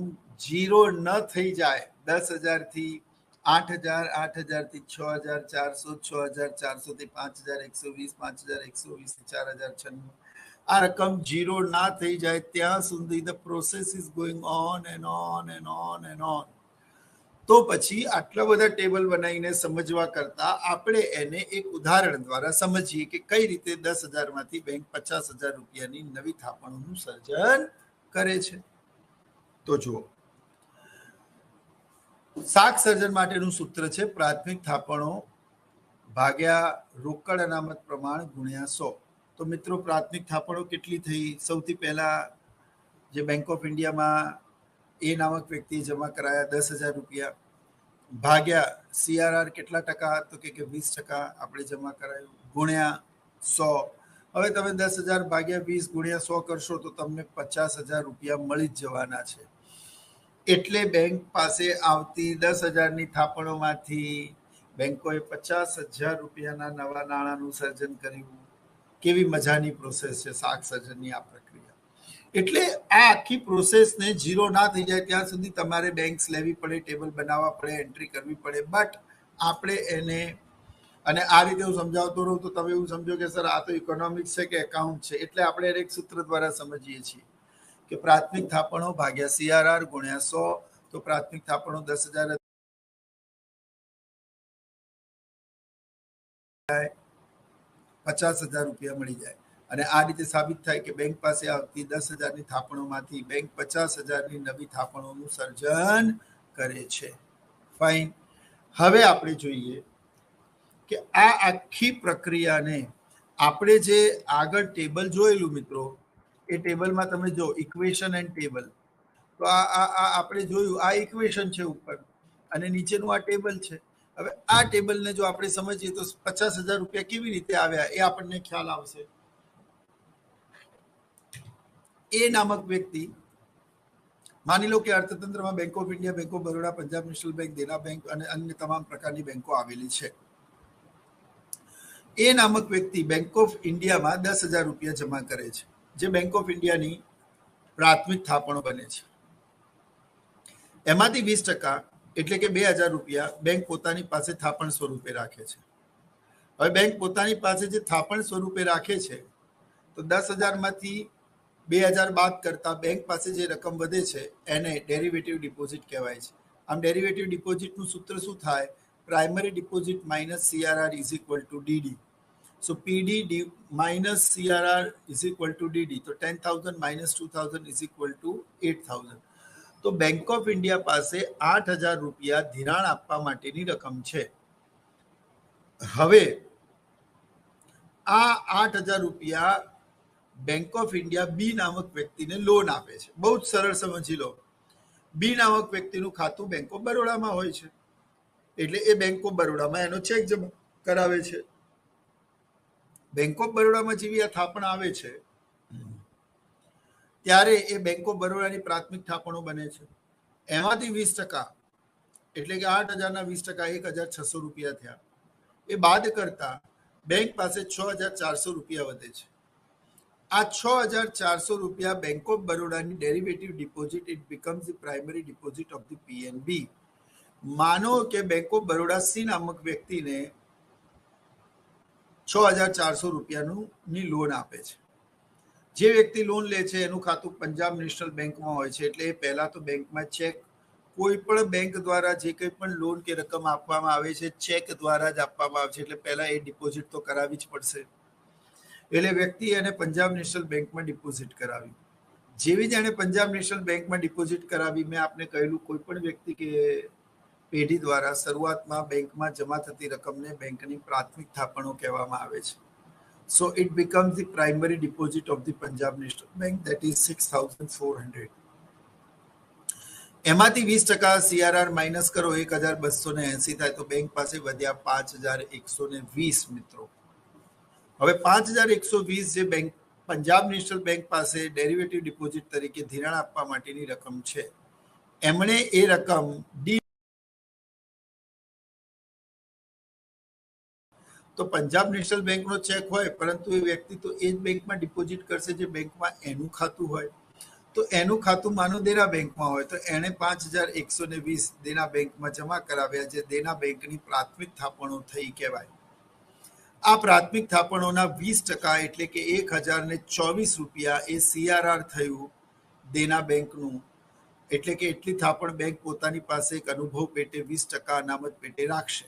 ઝીરો ન થઈ જાય. 10,000 થી 8,000, 8,000 થી 6,400, 6,400 થી 5,120, 5,120 થી 4,096. આ રકમ ઝીરો ના થઈ જાય ત્યાં સુધી the process is going on and on and on and on. તો પછી આટલા બધા ટેબલ બનાવીને સમજવા કરતા આપણે એને એક ઉદાહરણ દ્વારા સમજીએ કે કઈ રીતે 10,000 માંથી બેંક 50,000 રૂપિયાની નવી થાપણોનું સર્જન કરે છે. તો જુઓ, શાક સર્જન માટેનું સૂત્ર છે પ્રાથમિક થાપણો ભાગ્યા રોકડ અનામત પ્રમાણ ગુણ્યા 100. તો મિત્રો પ્રાથમિક થાપણો કેટલી થઈ? સૌથી પહેલા જે બેંક ઓફ ઇન્ડિયામાં એ નામક વ્યક્તિએ જમા કરાયા 10,000 રૂપિયા ભાગ્યા CRR કેટલા ટકા, તો કે 20% આપણે જમા કરાયું, ગુણ્યા 100. હવે તમે 10,000 ભાગ્યા 20 ગુણ્યા 100 કરશો તો તમને 50,000 રૂપિયા મળી જ જવાના છે. એટલે બેંક પાસે આવતી 10,000ની થાપણોમાંથી બેંકોએ 50,000 રૂપિયાના નવા નાણાંનું સર્જન કર્યું. કેવી મજાની પ્રોસેસ છે શાક સર્જનની આ પ્રક્રિયા. એટલે આ આખી પ્રોસેસને ઝીરો ના થઈ જાય ત્યાં સુધી તમારે બેંક્સ લેવી પડે, ટેબલ બનાવવા પડે, એન્ટ્રી કરવી પડે. બટ આપણે એને, અને આ રીતે હું સમજાવતો રહું તો તમે એવું સમજો કે સર આ તો ઇકોનોમિક્સ છે કે એકાઉન્ટ છે. એટલે આપણે એક સૂત્ર દ્વારા સમજીએ છીએ કે પ્રાથમિક થાપણો ભાગ્યા CRR ગુણ્યા 100. તો પ્રાથમિક થાપણો 10,000 50,000 રૂપિયા મળી જાય. અને આ રીતે સાબિત થાય કે બેંક પાસે આવતી 10,000ની થાપણોમાંથી બેંક 50,000ની નવી થાપણોનું સર્જન કરે છે. ફાઇન. હવે આપણે જોઈએ કે આ આખી પ્રક્રિયાને આપણે જે આગળ ટેબલ જોયેલું મિત્રો, એ ટેબલમાં તમે જો ઇક્વેશન એન્ડ ટેબલ, તો આ આપણે જોયું, આ ઇક્વેશન છે ઉપર અને નીચેનું આ ટેબલ છે. હવે આ ટેબલને જો આપણે સમજીએ તો 50,000 રૂપિયા કેવી રીતે આવ્યા એ આપણને ખ્યાલ આવશે. એ નામક વ્યક્તિ, માની લો કે અર્થતંત્રમાં bank of India, bank of Baroda, Punjab national bank, Dena bank અને અન્ય તમામ પ્રકારની બેંકો આવેલી છે. એ નામક વ્યક્તિ બેંક ઓફ ઇન્ડિયામાં 10,000 રૂપિયા જમા કરે છે, જે બેંક ઓફ ઇન્ડિયાની પ્રાથમિક થાપણો બને છે. એમાંથી 20% એટલે કે 2,000 રૂપિયા બેંક પોતાની પાસે થાપણ સ્વરૂપે રાખે છે. હવે બેંક પોતાની પાસે જે થાપણ સ્વરૂપે રાખે છે, તો 10,000માંથી 2,000 બાદ કરતા બેંક પાસે જે રકમ વધે છે એને ડેરિવેટિવ ડિપોઝિટ કહેવાય છે. આમ ડેરિવેટિવ ડિપોઝિટનું સૂત્ર શું થાય? Primary deposit minus CRR is equal to DD. So PD minus CRR is equal to DD. તો 10,000 minus 2,000 is equal to 8,000. તો બેંક ઓફ ઇન્ડિયા પાસે 8,000 રૂપિયા ધિરાણ આપવા માટેની રકમ છે. હવે આ 8,000 રૂપિયા બેંક ઓફ ઇન્ડિયા બી નામક વ્યક્તિને લોન આપે છે. બહુ જ સરળ સમજી લો. બી નામક વ્યક્તિનું ખાતું બેંક ઓફ બરોડામાં હોય છે, એટલે એ બેંક ઓફ બરોડામાં એનો ચેક જમા કરાવે છે. બેંક ઓફ બરોડામાં જેવી આ થાપણ આવે છે ત્યારે એ બેંક ઓફ બરોડાની પ્રાથમિક થાપણો બને છે. એમાંથી 20%, એટલે કે 8,000ના 20% 1,600 રૂપિયા થયા. એ બાદ કરતા બેંક પાસે 6,400 રૂપિયા વધે છે. આ 6,400 રૂપિયા બેંક ઓફ બરોડાની derivative deposit, it becomes the primary deposit of the PNB. માનો કે બેંક ઓફ બરોડા સી નામક વ્યક્તિને 6,400 રૂપિયાની લોન આપે છે. જે વ્યક્તિ લોન લે છે એનું ખાતું પંજાબ નેશનલ બેંકમાં હોય છે, એટલે એ પહેલા તો બેંકમાં ચેક, કોઈ પણ બેંક દ્વારા જે કંઈ પણ લોન કે રકમ આપવામાં આવે છે ચેક દ્વારા જ આપવામાં આવે છે, એટલે પહેલા એ ડિપોઝિટ તો કરાવવી જ પડશે. એટલે વ્યક્તિ એને પંજાબ નેશનલ બેંકમાં ડિપોઝિટ કરાવી. જેવી જ એને પંજાબ નેશનલ બેંકમાં ડિપોઝિટ કરાવી, મેં આપને કહેલું કોઈ પણ વ્યક્તિ કે પેઢી દ્વારા શરૂઆતમાં બેંકમાં જમા થતી રકમને બેંકની પ્રાથમિક થાપણો કહેવામાં આવે છે. So it becomes the primary deposit of the Punjab National Bank, that is 6,400. એમાંથી 20% CRR માઇનસ કરો, 1,280 થાય, તો બેંક પાસે વધ્યા 5,120 મિત્રો. હવે 5,120 જે બેંક પંજાબ નેશનલ બેંક પાસે ડેરિવેટિવ ડિપોઝિટ તરીકે ધિરાણ આપવા માટેની રકમ છે, એમણે એ રકમ ડી, તો પંજાબ નેશનલ બેંકનો ચેક હોય, પરંતુ એ વ્યક્તિ તો એ જ બેંકમાં ડિપોઝિટ કરશે જે બેંકમાં એનું ખાતું હોય. તો એનું ખાતું માનો દેના બેંકમાં હોય, તો એણે 5,120 દેના બેંકમાં જમા કરાવ્યા, જે દેના બેંકની પ્રાથમિક થાપણો થઈ કહેવાય. આ પ્રાથમિક થાપણોના 20% એટલે કે 1,024 રૂપિયા એ CRR થયું દેના બેંકનું. એટલે કે એટલી થાપણ બેંક પોતાની પાસે એક અનુભવ પેટે 20% અનામત પેટે રાખશે.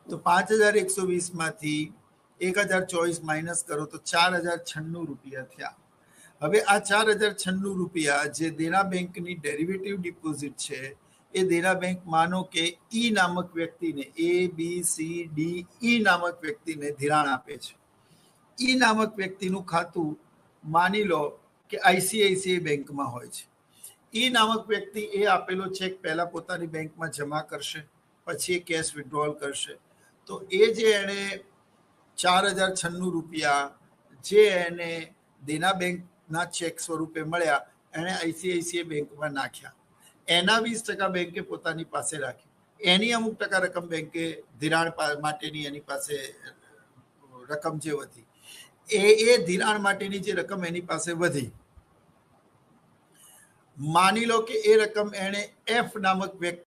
તો 5,120માંથી 1,024 માઇનસ કરો તો 4,096 રૂપિયા થયા. હવે આ 4,096 રૂપિયા જે દેના બેંકની ડેરિવેટિવ ડિપોઝિટ છે, એ દેના બેંક માનો કે ઈ નામક વ્યક્તિને, ABCDE નામક વ્યક્તિને ધિરાણ આપે છે. ઈ નામક વ્યક્તિનું ખાતું માની લો કે ICICI બેંકમાં હોય છે. ઈ નામક વ્યક્તિ એ આપેલો ચેક પહેલા પોતાની બેંકમાં જમા કરશે, પછી એ કેશ વિથડ્રોવલ કરશે. તો એ જે એણે 4096 રૂપિયા જે એને દેના બેંકના ચેક સ્વરૂપે મળ્યા, એણે આઈસીઆઈસીઆઈ બેંકમાં નાખ્યા. એના 20% બેંકે પોતાની પાસે રાખી. એની અમુક ટકા રકમ બેંકે ધિરાણ માટેની એની પાસે રકમ જે વધી, એ ધિરાણ માટેની જે રકમ એની પાસે વધી, માની લો કે એ રકમ એણે એફ નામક વ્યક્તિ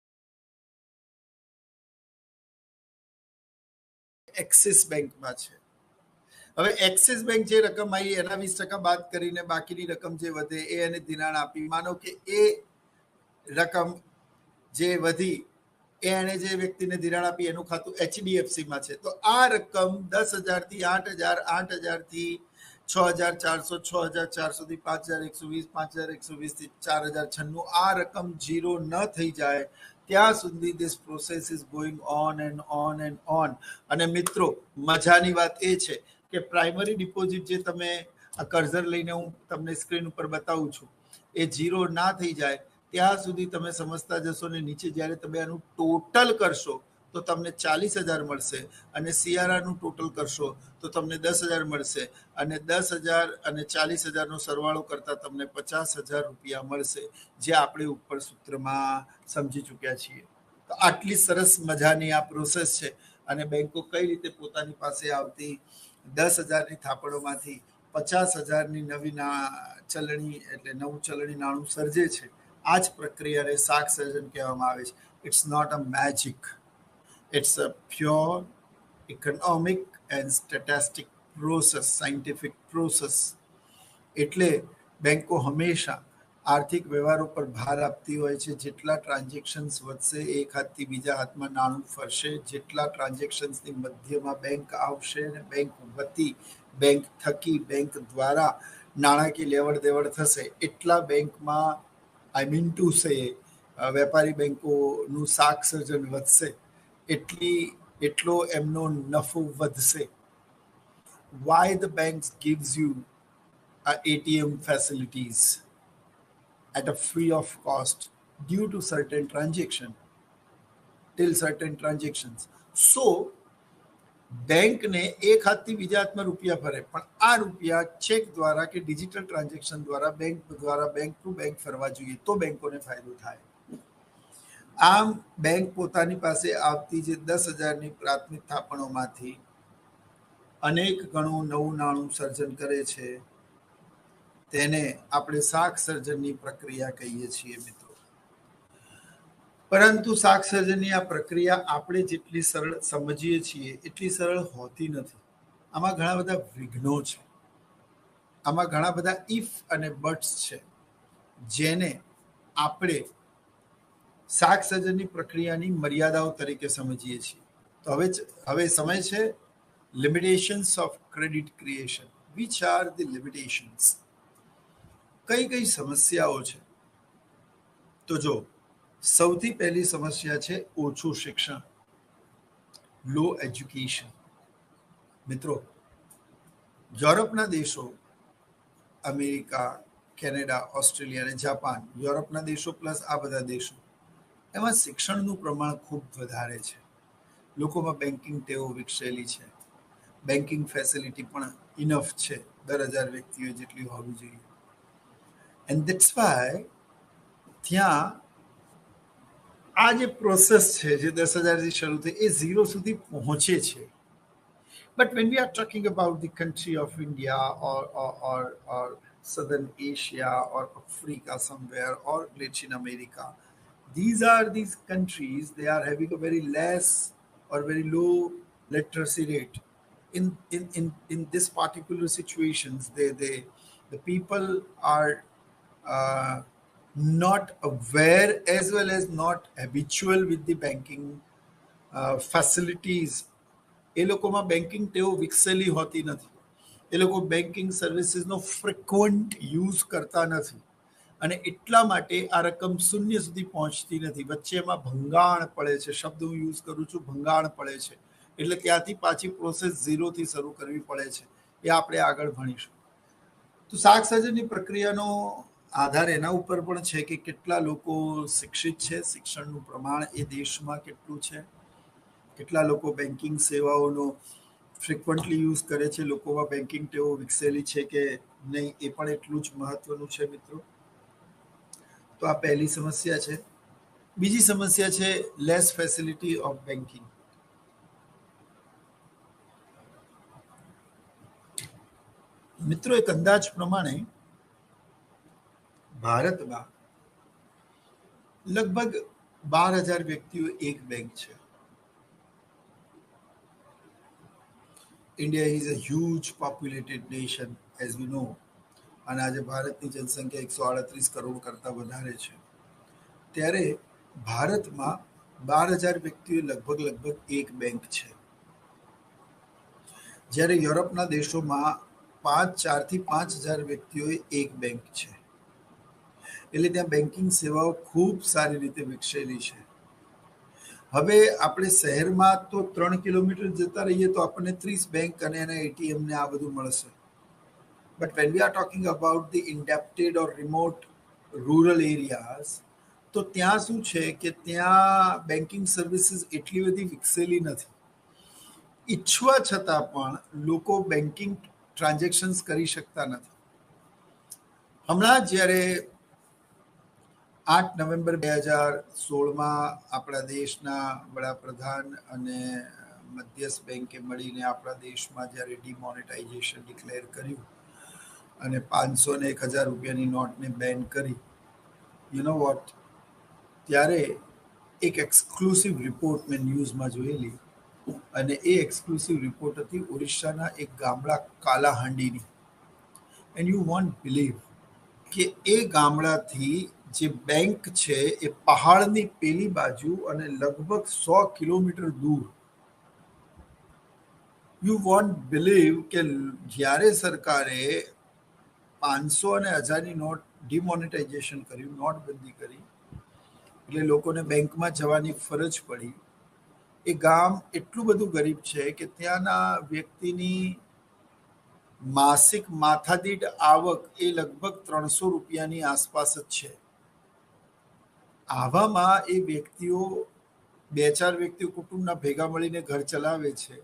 એક્સિસ બેંકમાં છે. હવે એક્સિસ બેંક જે રકમ આવી એના 20% બાદ કરીને બાકીની રકમ જે વધે એ એને ધિરાણ આપી. માનો કે એ રકમ જે વધી એ એને જે વ્યક્તિને ધિરાણ આપી એનું ખાતું એચડીએફસીમાં છે. તો આ રકમ 10,000 થી 8,000, 8,000 થી 6,400, 6,400 થી 5,120, 5,120 થી 4,096, આ રકમ ઝીરો ન થઈ જાય ત્યાં સુધી this process is going on and on and on. અને મિત્રો, મજાની વાત એ છે કે પ્રાઇમરી ડિપોઝિટ જે તમે આ કર્ઝર લઈને હું તમને સ્ક્રીન ઉપર બતાવું છું, એ ઝીરો ના થઈ જાય ત્યાં સુધી તમે સમજતા જશો ને નીચે જ્યારે તમે આનું ટોટલ કરશો તો તમને 40,000 મળશે, અને સીઆરઆરનું ટોટલ કરશો તો તમને 10,000 મળશે, અને 10,000 અને 40,000નો સરવાળો કરતા તમને 50,000 રૂપિયા મળશે, જે આપણે ઉપર સૂત્રમાં સમજી ચૂક્યા છીએ. તો આટલી સરસ મજાની આ પ્રોસેસ છે, અને બેંકો કઈ રીતે પોતાની પાસે આવતી 10,000ની થાપણોમાંથી 50,000ની નવી ચલણી એટલે નવું ચલણી નાણું સર્જે છે. આ જ પ્રક્રિયાને શાક સર્જન કહેવામાં આવે છે. It's not a magic, it's a pure economic and statistic process, scientific process. એટલે બેંકો હંમેશા આર્થિક વ્યવહારો પર ભાર આપતી હોય છે. જેટલા ટ્રાન્ઝેક્શન્સ વધશે એક હાથથી બીજા હાથમાં નાણું ફરશે, જેટલા ટ્રાન્ઝેક્શન્સની મધ્યમાં બેંક આવશે અને બેંક વતી, બેંક થકી, બેંક દ્વારા નાણાકીય લેવડ દેવડ થશે, એટલા બેંકમાં આઈ મીન ટુ સે વેપારી બેંકોનું શાક સર્જન વધશે, એટલો એમનો નફો વધશે. Why the banks gives you ATM facilities at a free of cost due to certain transaction, till certain transactions. So બેંકને એક હાથથી બીજા હાથમાં રૂપિયા ભરે, પણ આ રૂપિયા ચેક દ્વારા કે ડિજિટલ ટ્રાન્ઝેક્શન દ્વારા બેંક ટુ બેંક ફરવા જોઈએ તો બેંકોને ફાયદો થાય. આમ બેંક પોતાની પાસે આવતી જે 10,000ની પ્રાથમિક થાપણોમાંથી અનેક ગણું નવું નાણું સર્જન કરે છે, તેને આપણે શાક સર્જનની પ્રક્રિયા કહીએ છીએ મિત્રો. પરંતુ શાક સર્જનની આ પ્રક્રિયા આપણે જેટલી સરળ સમજીએ છીએ એટલી સરળ હોતી નથી. આમાં ઘણા બધા વિઘ્નો છે, આમાં ઘણા બધા ઇફ અને બટ્સ છે, જેને આપણે શાક સર્જનની પ્રક્રિયાની મર્યાદાઓ તરીકે સમજીએ છીએ. તો હવે સમય છે limitations of credit creation. Which are the limitations? કઈ સમસ્યાઓ છે? તો જો સૌથી પહેલી સમસ્યા છે ઓછું શિક્ષણ, લો એજ્યુકેશન. મિત્રો, યુરોપના દેશો, અમેરિકા, કેનેડા, ઓસ્ટ્રેલિયા અને જાપાન, યુરોપના દેશો પ્લસ આ બધા દેશો, એમાં શિક્ષણનું પ્રમાણ ખૂબ વધારે છે. લોકોમાં બેન્કિંગ ટેવો વિકસેલી છે, બેન્કિંગ ફેસિલિટી પણ ઇનફ છે, 10,000 વ્યક્તિઓ જેટલી હોવી જોઈએ. એન્ડ ધેટ્સ વાય ત્યાં આ જે પ્રોસેસ છે જે 10,000થી શરૂ થઈ એ ઝીરો સુધી પહોંચે છે. But when we are talking about the country of India or Southern Asia or Africa somewhere or Latin America, these are these countries, they are having a very less or very low literacy rate. In this particular situations, the people are not aware as well as not habitual with the banking facilities. એ લોકોમાં banking ટેવો વિકસેલી હોતી નથી, એ લોકો banking સર્વિસીસનો ફ્રિક્વન્ટ use કરતા નથી, અને એટલા માટે આ રકમ શૂન્ય સુધી પહોંચતી નથી. વચ્ચે એમાં ભંગાણ પડે છે, શબ્દ હું યુઝ કરું છું, ભંગાણ પડે છે, એટલે ત્યાંથી પાછી પ્રોસેસ ઝીરોથી શરૂ કરવી પડે છે. એ આપણે આગળ ભણીશું. તો શાક સર્જનની પ્રક્રિયાનો આધાર એના ઉપર પણ છે કે કેટલા લોકો શિક્ષિત છે, શિક્ષણનું પ્રમાણ એ દેશમાં કેટલું છે, કેટલા લોકો બેન્કિંગ સેવાઓનો ફ્રિકવન્ટલી યુઝ કરે છે, લોકોમાં બેન્કિંગ ટેવો વિકસેલી છે કે નહીં, એ પણ એટલું જ મહત્વનું છે મિત્રો. તો આ પહેલી સમસ્યા છે. બીજી સમસ્યા છે લેસ ફેસિલિટી ઓફ બેન્કિંગ. મિત્રો, એક અંદાજ પ્રમાણે ભારતમાં લગભગ 12,000 વ્યક્તિઓ એક બેંક છે. India is a huge populated nation as we know, અને આજે ભારતની જનસંખ્યા 138 કરોડ કરતાં વધારે છે. ત્યારે ભારતમાં 12,000 વ્યક્તિઓ લગભગ એક બેંક છે. જ્યારે યુરોપના દેશોમાં 4,000 થી 5,000 વ્યક્તિઓએ એક બેંક છે. એટલે ત્યાં બેન્કિંગ સેવાઓ ખૂબ સારી રીતે વિકસેલી છે. હવે આપણે શહેરમાં તો 3 કિલોમીટર જતા રહીએ તો આપણને 30 બેંક અને એના એટીએમ ને આ બધું મળશે. But when we are talking about the indebted or remote rural areas, તો ત્યાં શું છે કે ત્યાં બેન્કિંગ સર્વિસીસ એટલી બધી વિકસેલી નથી. ઈચ્છવા છતાં પણ લોકો બેન્કિંગ ટ્રાન્ઝેક્શન્સ કરી શકતા નથી. હમણાં જ્યારે 8 નવેમ્બર 2016માં આપણા દેશના વડાપ્રધાન અને મધ્યસ્થ બેંકે મળીને આપણા દેશમાં જ્યારે ડિમોનેટાઇઝેશન ડિક્લેર કર્યું અને 500 ને 1,000 રૂપિયાની નોટને બેન કરી, યુ નો વોટ, ત્યારે એક એક્સક્લુસિવ રિપોર્ટ મેં ન્યૂઝમાં જોયેલી, અને એ એક્સક્લુસિવ રિપોર્ટ હતી ઓડિશાના એક ગામડા કાલાહાંડીની. એન્ડ યુ વોન્ટ બિલીવ કે એ ગામડાથી જે બેંક છે એ પહાડની પેલી બાજુ અને લગભગ 100 કિલોમીટર દૂર. યુ વોન્ટ બિલીવ કે જ્યારે સરકારે 500 અને 1,000ની નોટ ડિમોનેટાઇઝેશન કર્યું, નોટબંધી કરી, એટલે લોકોને બેંકમાં જવાની ફરજ પડી. એ ગામ એટલું બધું ગરીબ છે કે ત્યાંના વ્યક્તિની માસિક માથાદીઠ આવક એ લગભગ 300 રૂપિયાની આસપાસ જ છે. આવામાં એ વ્યક્તિઓ 2-4 વ્યક્તિઓ કુટુંબના ભેગા મળીને ઘર ચલાવે છે.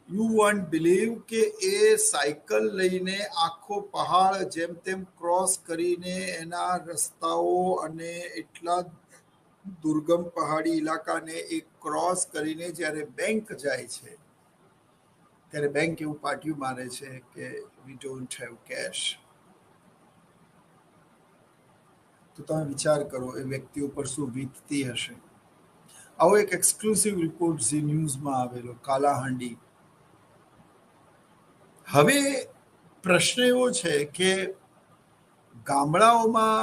યુ વોન્ટ બિલીવ કે એ સાયકલ લઈને આખો પહાડ જેમ તેમ ક્રોસ કરીને એના રસ્તાઓ અને એટલા દુર્ગમ પહાડી ઇલાકાને એ ક્રોસ કરીને જ્યારે બેંક જાય છે, ત્યારે બેંક એવું પાટિયું મારે છે કે વી ડોન્ટ હેવ કેશ. તો તમે વિચાર કરો એ વ્યક્તિ ઉપર શું વીતતી હશે. આવો એક એક્સક્લુસિવ રિપોર્ટ ઝી ન્યૂઝમાં આવેલો, કાલાહાંડી. હવે પ્રશ્ન એવો છે કે ગામડાઓમાં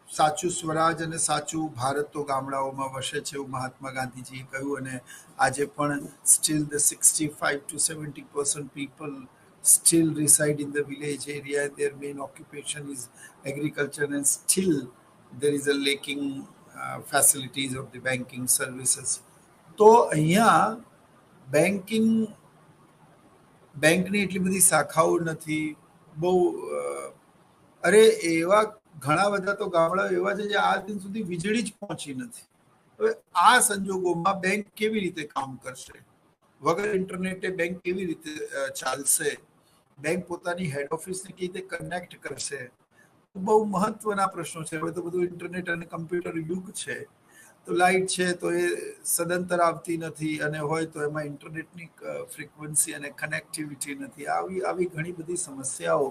સાચું સ્વરાજ અને સાચું ભારત તો ગામડાઓમાં વસે છે, એવું મહાત્મા ગાંધીજીએ કહ્યું. અને આજે પણ steel the 65 to 70% people still reside in the village area. Their main occupation is agriculture, and still there is a lacking facilities of the banking services. તો અહીંયા બેંકની એટલી બધી શાખાઓ નથી. બહુ અરે એવા ઘણા બધા તો ગામડાઓ એવા છે જે આજ દિન સુધી વીજળી જ પહોંચી નથી. હવે આ સંજોગોમાં બેંક કેવી રીતે કામ કરશે? વગર ઇન્ટરનેટે બેંક કેવી રીતે ચાલશે? બેંક પોતાની હેડ ઓફિસને કેવી રીતે કનેક્ટ કરશે? બહુ મહત્વના પ્રશ્નો છે. હવે તો બધું ઇન્ટરનેટ અને કમ્પ્યુટર યુગ છે. તો લાઇટ છે તો એ સદંતર આવતી નથી, અને હોય તો એમાં ઇન્ટરનેટની ફ્રીક્વન્સી અને કનેક્ટિવિટી નથી. આવી ઘણી બધી સમસ્યાઓ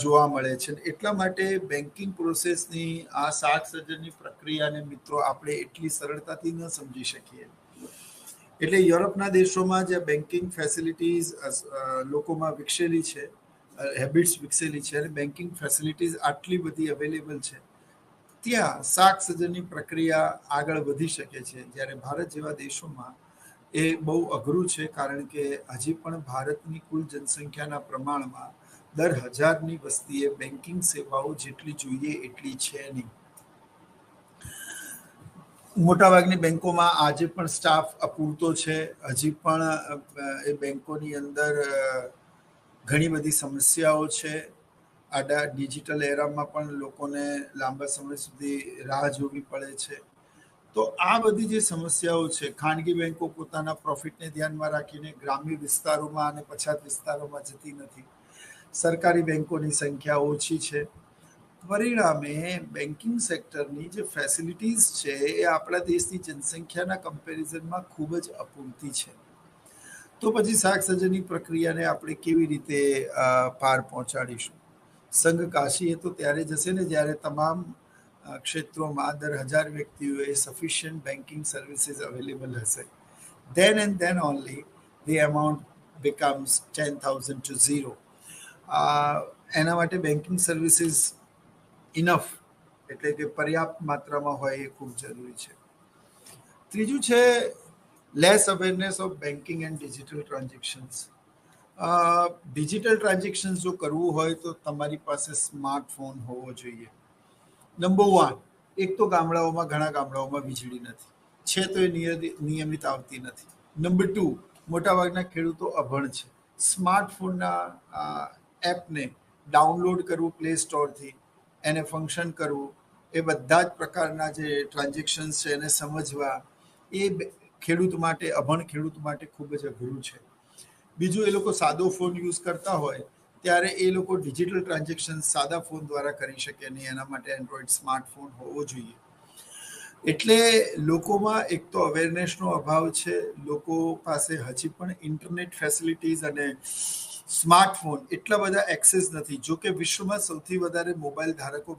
જોવા મળે છે. એટલા માટે બેન્કિંગ પ્રોસેસની આ શાક સર્જનની પ્રક્રિયાને મિત્રો આપણે એટલી સરળતાથી ન સમજી શકીએ. એટલે યુરોપના દેશોમાં જે બેન્કિંગ ફેસિલિટીઝ લોકોમાં વિકસેલી છે, હેબિટ્સ વિકસેલી છે, અને બેન્કિંગ ફેસિલિટીઝ આટલી બધી અવેલેબલ છે, ત્યાં શાક સર્જનની પ્રક્રિયા આગળ વધી શકે છે. જ્યારે ભારત જેવા દેશોમાં એ બહુ અઘરું છે, કારણ કે હજી પણ ભારતની કુલ જનસંખ્યાના પ્રમાણમાં દર 1000ની વસ્તીએ બેન્કિંગ સેવાઓ જેટલી જોઈએ એટલી છે નહીં. મોટાભાગની બેંકોમાં આજે પણ સ્ટાફ અપૂરતો છે. હજી પણ એ બેંકોની અંદર ઘણી બધી સમસ્યાઓ છે, આડા ડિજિટલ એરામાં પણ લોકોને લાંબા સમય સુધી રાહ જોવી પડે છે. તો આ બધી જે સમસ્યાઓ છે, ખાનગી બેંકો પોતાના પ્રોફિટને ધ્યાનમાં રાખીને ગ્રામ્ય વિસ્તારોમાં અને પછાત વિસ્તારોમાં જતી નથી. સરકારી બેંકોની સંખ્યા ઓછી છે. પરિણામે બેન્કિંગ સેક્ટરની જે ફેસિલિટીઝ છે એ આપણા દેશની જનસંખ્યાના કમ્પેરિઝનમાં ખૂબ જ અપૂરતી છે. તો પછી શાકસજ્જની પ્રક્રિયાને આપણે કેવી રીતે પાર પહોંચાડીશું? સંઘ કાશી એ તો ત્યારે જશે ને જ્યારે તમામ ક્ષેત્રોમાં દર 1000 વ્યક્તિઓએ સફિશિયન્ટ બેન્કિંગ સર્વિસીસ અવેલેબલ હશે. Then and then only the amount becomes 10,000 to 0. એના માટે બેન્કિંગ સર્વિસીસ ઇનફ એટલે કે પર્યાપ્ત માત્રામાં હોય એ ખૂબ જરૂરી છે. ત્રીજું છે less awareness of banking and digital transactions. Digital transaction જો કરવું હોય તો તમારી પાસે સ્માર્ટફોન હોવો જોઈએ. નંબર 1, એક તો ઘણા ગામડાઓમાં વીજળી નથી, છે તો એ નિયમિત આવતી નથી. નંબર 2, મોટાભાગના ખેડૂતો અભણ છે. સ્માર્ટફોનના એપને ડાઉનલોડ કરવું પ્લે સ્ટોરથી, એને ફંક્શન કરવું, એ બધા જ પ્રકારના જે ટ્રાન્ઝેક્શન્સ છે એને સમજવા, એ અભણ ખેડૂત માટે ખૂબ જ અઘરું છે. બીજું, એ લોકો સાદો ફોન યુઝ કરતા હોય ત્યારે એ લોકો ડિજિટલ ટ્રાન્ઝેક્શન સાદા ફોન દ્વારા કરી શકે નહીં. એના માટે એન્ડ્રોઈડ સ્માર્ટફોન હોવો જોઈએ. એટલે લોકોમાં એક તો અવેરનેસનો અભાવ છે. લોકો પાસે હજી પણ ઇન્ટરનેટ ફેસિલિટીઝ અને સ્માર્ટફોન એટલા બધા એક્સેસ નથી. જો કે વિશ્વમાં સૌથી વધારે મોબાઈલ ધારકો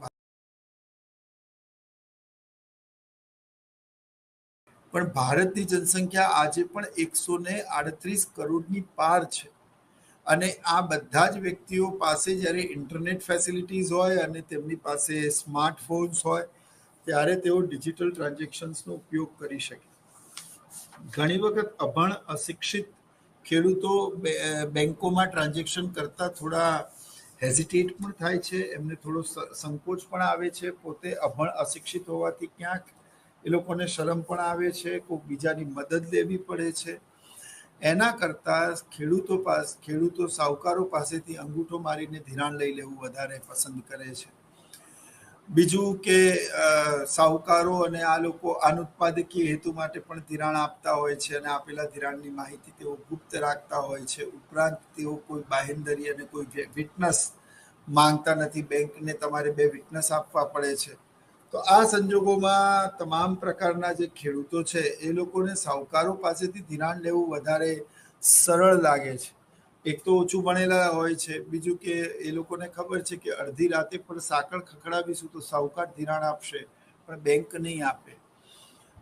પણ ભારતની જનસંખ્યા આજે પણ 138 કરોડની પાર છે. અને આ બધા જ વ્યક્તિઓ પાસે જ્યારે ઇન્ટરનેટ ફેસિલિટીઝ હોય અને તેમની પાસે સ્માર્ટફોન્સ હોય ત્યારે તેઓ ડિજિટલ ટ્રાન્ઝેક્શન્સનો ઉપયોગ કરી શકે. ઘણી વખત અભણ અશિક્ષિત ખેડૂતો બેંકોમાં ટ્રાન્ઝેક્શન કરતા થોડા હેઝિટેટ પણ થાય છે, એમને થોડો સંકોચ પણ આવે છે. પોતે અભણ અશિક્ષિત હોવાથી ક્યાંક એ લોકોને શરમ પણ આવે છે, કોઈ બીજાની મદદ લેવી પડે છે. એના કરતાં ખેડૂતો સાહુકારો પાસેથી અંગૂઠો મારીને ધિરાણ લઈ લેવું વધારે પસંદ કરે છે. બીજું કે સાહુકારો અને આ લોકો અનુત્પાદકીય હેતુ માટે પણ ધિરાણ આપતા હોય છે અને આપેલા ધિરાણની માહિતી તેઓ ગુપ્ત રાખતા હોય છે. ઉપરાંત તેઓ કોઈ બાહેંધરી અને કોઈ વિટનસ માંગતા નથી. બેંકને તમારે 2 વિટનસ આપવા પડે છે. તો આ સંજોગોમાં તમામ પ્રકારના જે ખેડૂતો છે એ લોકોને સાહુકારો પાસેથી ધિરાણ લેવું વધારે સરળ લાગે છે. એક તો ઓછું ભણેલા હોય છે, બીજું કે એ લોકોને ખબર છે કે અડધી રાતે પણ સાંકળ ખખડાવીશું તો સાહુકાર ધિરાણ આપશે પણ બેંક નહીં આપે.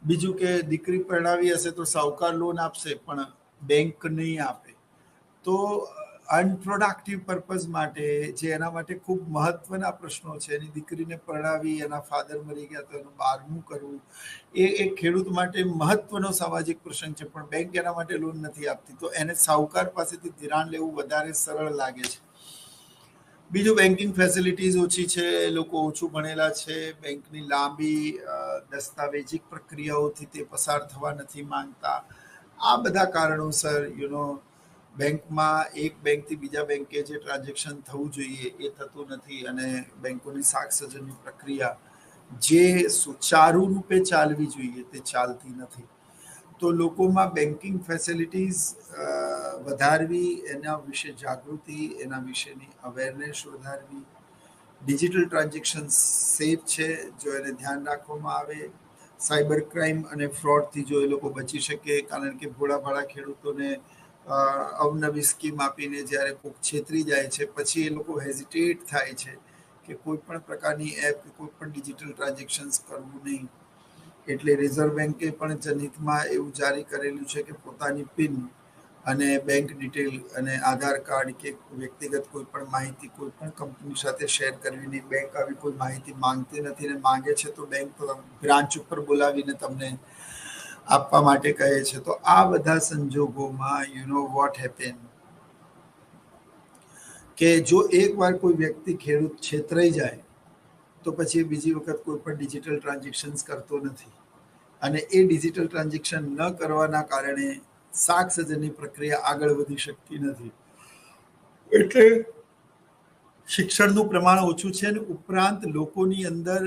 બીજું કે દીકરી પરણાવી હશે તો સાહુકાર લોન આપશે પણ બેંક નહીં આપે. તો અનપ્રોડક્ટિવ પર્પઝ માટે જે એના માટે ખૂબ મહત્વના પ્રશ્નો છે, એની દીકરીને પરણાવી, એના ફાધર મરી ગયા તો એનું 12મું કરવું, એ એક ખેડૂત માટે મહત્વનો સામાજિક પ્રસંગ છે, પણ બેંક એના માટે લોન નથી આપતી. તો એને સાહુકાર પાસેથી ધિરાણ લેવું વધારે સરળ લાગે છે. બીજું, બેન્કિંગ ફેસિલિટીઝ ઓછી છે, લોકો ઓછું ભણેલા છે, બેંકની લાંબી દસ્તાવેજીક પ્રક્રિયાઓથી તે પસાર થવા નથી માંગતા. આ બધા કારણોસર બેંકમાં એક બેંકથી બીજા બેંકે જે ટ્રાન્ઝેક્શન થવું જોઈએ એ થતું નથી અને બેંકોની શાકસજ્જનની પ્રક્રિયા જે સુચારુ રૂપે ચાલવી જોઈએ તે ચાલતી નથી. તો લોકોમાં બેન્કિંગ ફેસિલિટીઝ વધારવી, એના વિશે જાગૃતિ, એના વિશેની અવેરનેસ વધારવી. ડિજિટલ ટ્રાન્ઝેક્શન સેફ છે જો એને ધ્યાન રાખવામાં આવે. સાયબર ક્રાઇમ અને ફ્રોડથી જો એ લોકો બચી શકે, કારણ કે ભોળા ખેડૂતોને અવનવી સ્કીમ આપીને જ્યારે કોઈક છેતરી જાય છે પછી એ લોકો હેઝિટેટ થાય છે કે કોઈ પણ પ્રકારની એપ કે કોઈ પણ ડિજિટલ ટ્રાન્ઝેક્શન્સ કરવું નહીં. એટલે રિઝર્વ બેન્કે પણ જનહિતમાં એવું જારી કરેલું છે કે પોતાની પિન અને બેંક ડિટેલ અને આધાર કાર્ડ કે વ્યક્તિગત કોઈ પણ માહિતી કોઈ પણ કંપની સાથે શેર કરવી નહીં. બેંક આવી કોઈ માહિતી માંગતી નથી ને માંગે છે તો બેંક બ્રાન્ચ ઉપર બોલાવીને તમને આપવા માટે કહે છે. તો આ બધા સંજોગોમાં વોટ હેપન કે જો એકવાર કોઈ વ્યક્તિ ખેડૂત છેતરાઈ જાય તો પછી બીજી વખત કોઈ પણ ડિજિટલ ટ્રાન્ઝેક્શન્સ કરતો નથી અને એ ડિજિટલ ટ્રાન્ઝેક્શન ન કરવાના કારણે શાકસજ્જનની પ્રક્રિયા આગળ વધી શકતી નથી. એટલે શિક્ષણનું પ્રમાણ ઓછું છે અને ઉપરાંત લોકોની અંદર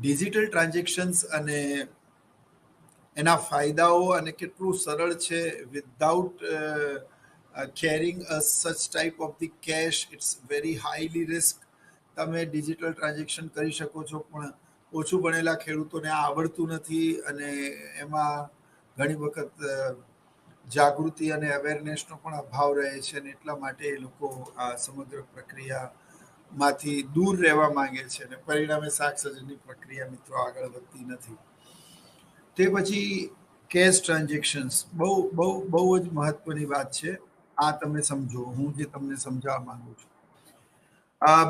ડિજિટલ ટ્રાન્ઝેક્શન્સ અને એના ફાયદાઓ અને કેટલું સરળ છે without carrying a such type of the cash, it's very highly risk. તમે ડિજિટલ ટ્રાન્ઝેક્શન કરી શકો છો, પણ ઓછું ભણેલા ખેડૂતોને આવડતું નથી અને એમાં ઘણી વખત જાગૃતિ અને અવેરનેસનો પણ અભાવ રહે છે અને એટલા માટે એ લોકો આ સમગ્ર પ્રક્રિયામાંથી દૂર રહેવા માંગે છે અને પરિણામે શાક સર્જનની પ્રક્રિયા મિત્રો આગળ વધતી નથી. તે પછી કેશ ટ્રાન્ઝેક્શન્સ બહુ બહુ બહુ જ મહત્વની વાત છે. આ તમે સમજો, હું જે તમને સમજાવવા માંગુ છું.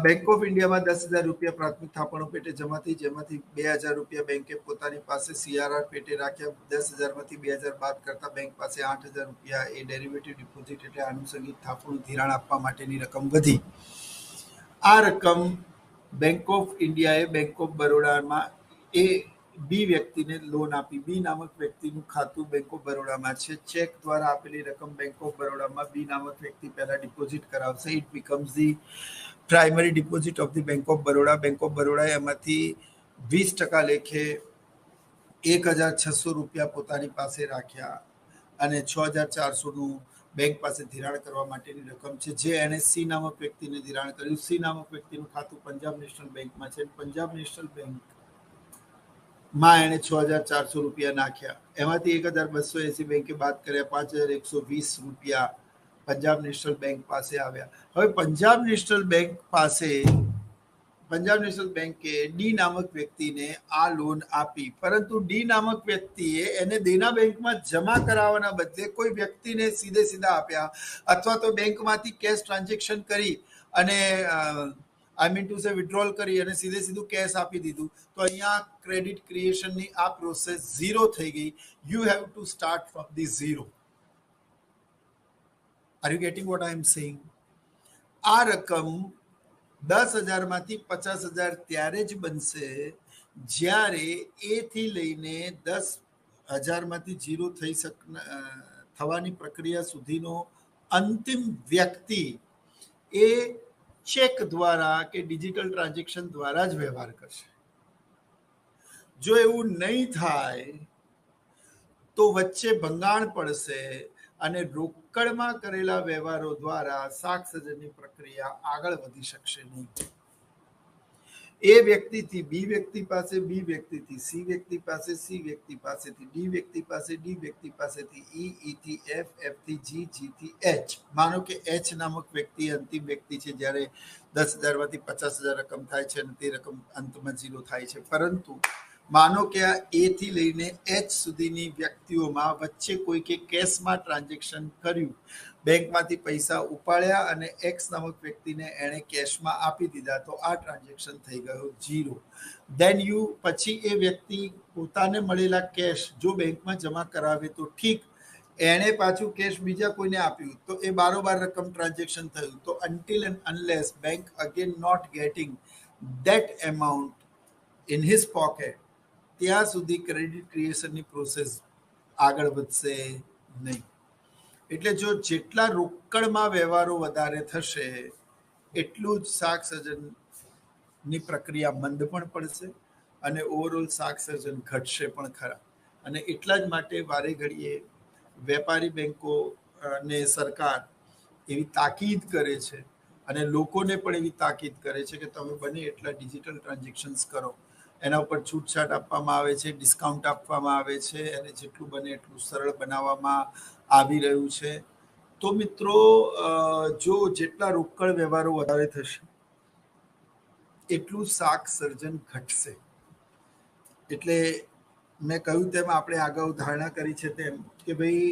બેંક ઓફ ઇન્ડિયામાં 10,000 રૂપિયા પ્રાથમિક થાપણો પેટે જમા થઈ, જેમાંથી 2,000 રૂપિયા બેંકે પોતાની પાસે CRR પેટે રાખ્યા. 10,000માંથી 2,000 બાદ કરતા બેંક પાસે 8,000 રૂપિયા એ ડેરિવેટિવ ડિપોઝિટ એટલે આનુષંગિક થાપણું ધિરાણ આપવા માટેની રકમ વધી. આ રકમ બેંક ઓફ ઇન્ડિયાએ બેંક ઓફ બરોડામાં એ બી વ્યક્તિને લોન આપી. બી નામક વ્યક્તિનું ખાતું બેંક ઓફ બરોડામાં છે. ચેક દ્વારા આપેલી રકમ બેંક ઓફ બરોડામાં બી નામક વ્યક્તિ પહેલા ડિપોઝિટ કરાવશે. It becomes the primary deposit of the bank of Baroda. Bank of બરોડાએ એમાંથી 20% લેખે 1,600 રૂપિયા પોતાની પાસે રાખ્યા અને 6,400નું બેંક પાસે ધિરાણ કરવા માટેની રકમ છે, જે એણે સી નામક વ્યક્તિને ધિરાણ કર્યું. સી નામક વ્યક્તિનું ખાતું પંજાબ નેશનલ બેંકમાં છે. પંજાબ નેશનલ બેંકમાં એણે 6,400 રૂપિયા નાખ્યા. એમાંથી 1,280 બેંકે બાદ કર્યા. 5,120 રૂપિયા પંજાબ નેશનલ બેંક પાસે આવ્યા. હવે પંજાબ નેશનલ બેંકે ડી નામક વ્યક્તિને આ લોન આપી, પરંતુ ડી નામક વ્યક્તિએ એને દેના બેંકમાં જમા કરાવવાના બદલે કોઈ વ્યક્તિને સીધા આપ્યા અથવા તો બેંકમાંથી કેશ ટ્રાન્ઝેક્શન કરી અને I mean to say withdrawal કરી અને સીધું કેશ આપી દીધું. તો અહીંયા ક્રેડિટ ક્રિએશનની આ પ્રોસેસ ઝીરો થઈ ગઈ. You have to start from the zero. Are you getting what I am saying? આ રકમ 10,000માંથી 50,000 ત્યારે જ બનશે જ્યારે એથી લઈને 10,000માંથી ઝીરો થવાની પ્રક્રિયા સુધીનો અંતિમ વ્યક્તિ એ ચેક દ્વારા કે ડિજિટલ ટ્રાન્ઝેક્શન દ્વારા જ વ્યવહાર કરશે. જો એવું નહીં થાય તો વચ્ચે ભંગાણ પડશે અને રોકડમાં કરેલા વ્યવહારો દ્વારા શાક સર્જનની પ્રક્રિયા આગળ વધી શકશે નહીં. એ વ્યક્તિથી બી વ્યક્તિ પાસે, બી વ્યક્તિથી સી વ્યક્તિ પાસે, સી વ્યક્તિ પાસેથી ડી વ્યક્તિ પાસે, ડી વ્યક્તિ પાસેથી ઈ, ઈથી એફ, એફથી જી, જીથી એચ. માનો કે એચ નામક વ્યક્તિ અંતિમ વ્યક્તિ છે, જ્યારે 10,000માંથી 50,000 રકમ થાય છે અને તે રકમ અંતમાં ઝીરો થાય છે. પરંતુ માનો કે આ એથી લઈને એચ સુધીની વ્યક્તિઓમાં વચ્ચે કોઈકે કેશમાં ટ્રાન્ઝેક્શન કર્યું, બેંકમાંથી પૈસા ઉપાડ્યા અને એક્સ નામક વ્યક્તિને એણે કેશમાં આપી દીધા, તો આ ટ્રાન્ઝેક્શન થઈ ગયો ઝીરો. દેન પછી એ વ્યક્તિ પોતાને મળેલા કેશ જો બેંકમાં જમા કરાવે તો ઠીક, એણે પાછું કેશ બીજા કોઈને આપ્યું તો એ બારોબાર રકમ ટ્રાન્ઝેક્શન થયું. તો until and unless bank again not getting that amount in his pocket, ત્યાં સુધી ક્રેડિટ ક્રિએશનની પ્રોસેસ આગળ વધશે નહીં. એટલે જો જેટલા રોકડમાં વ્યવહારો વધારે થશે એટલું જ શાક સર્જનની પ્રક્રિયા મંદ પણ પડશે અને ઓવરઓલ શાક સર્જન ઘટશે પણ ખરા. અને એટલા જ માટે વારે ઘડીએ વેપારી બેંકો અને સરકાર એવી તાકીદ કરે છે અને લોકોને પણ એવી તાકીદ કરે છે કે તમે બને એટલા ડિજિટલ ટ્રાન્ઝેક્શન્સ કરો. એના ઉપર છૂટછાટ આપવામાં આવે છે, ડિસ્કાઉન્ટ આપવામાં આવે છે અને જેટલું બને એટલું સરળ બનાવવામાં આવી રહ્યું છે. તો મિત્રો, જો જેટલા રોકડ વ્યવહારો વધારે થશે એટલું શાક સર્જન ઘટશે. એટલે મેં કહ્યું તેમ આપણે અગાઉ ધારણા કરી છે તેમ કે ભાઈ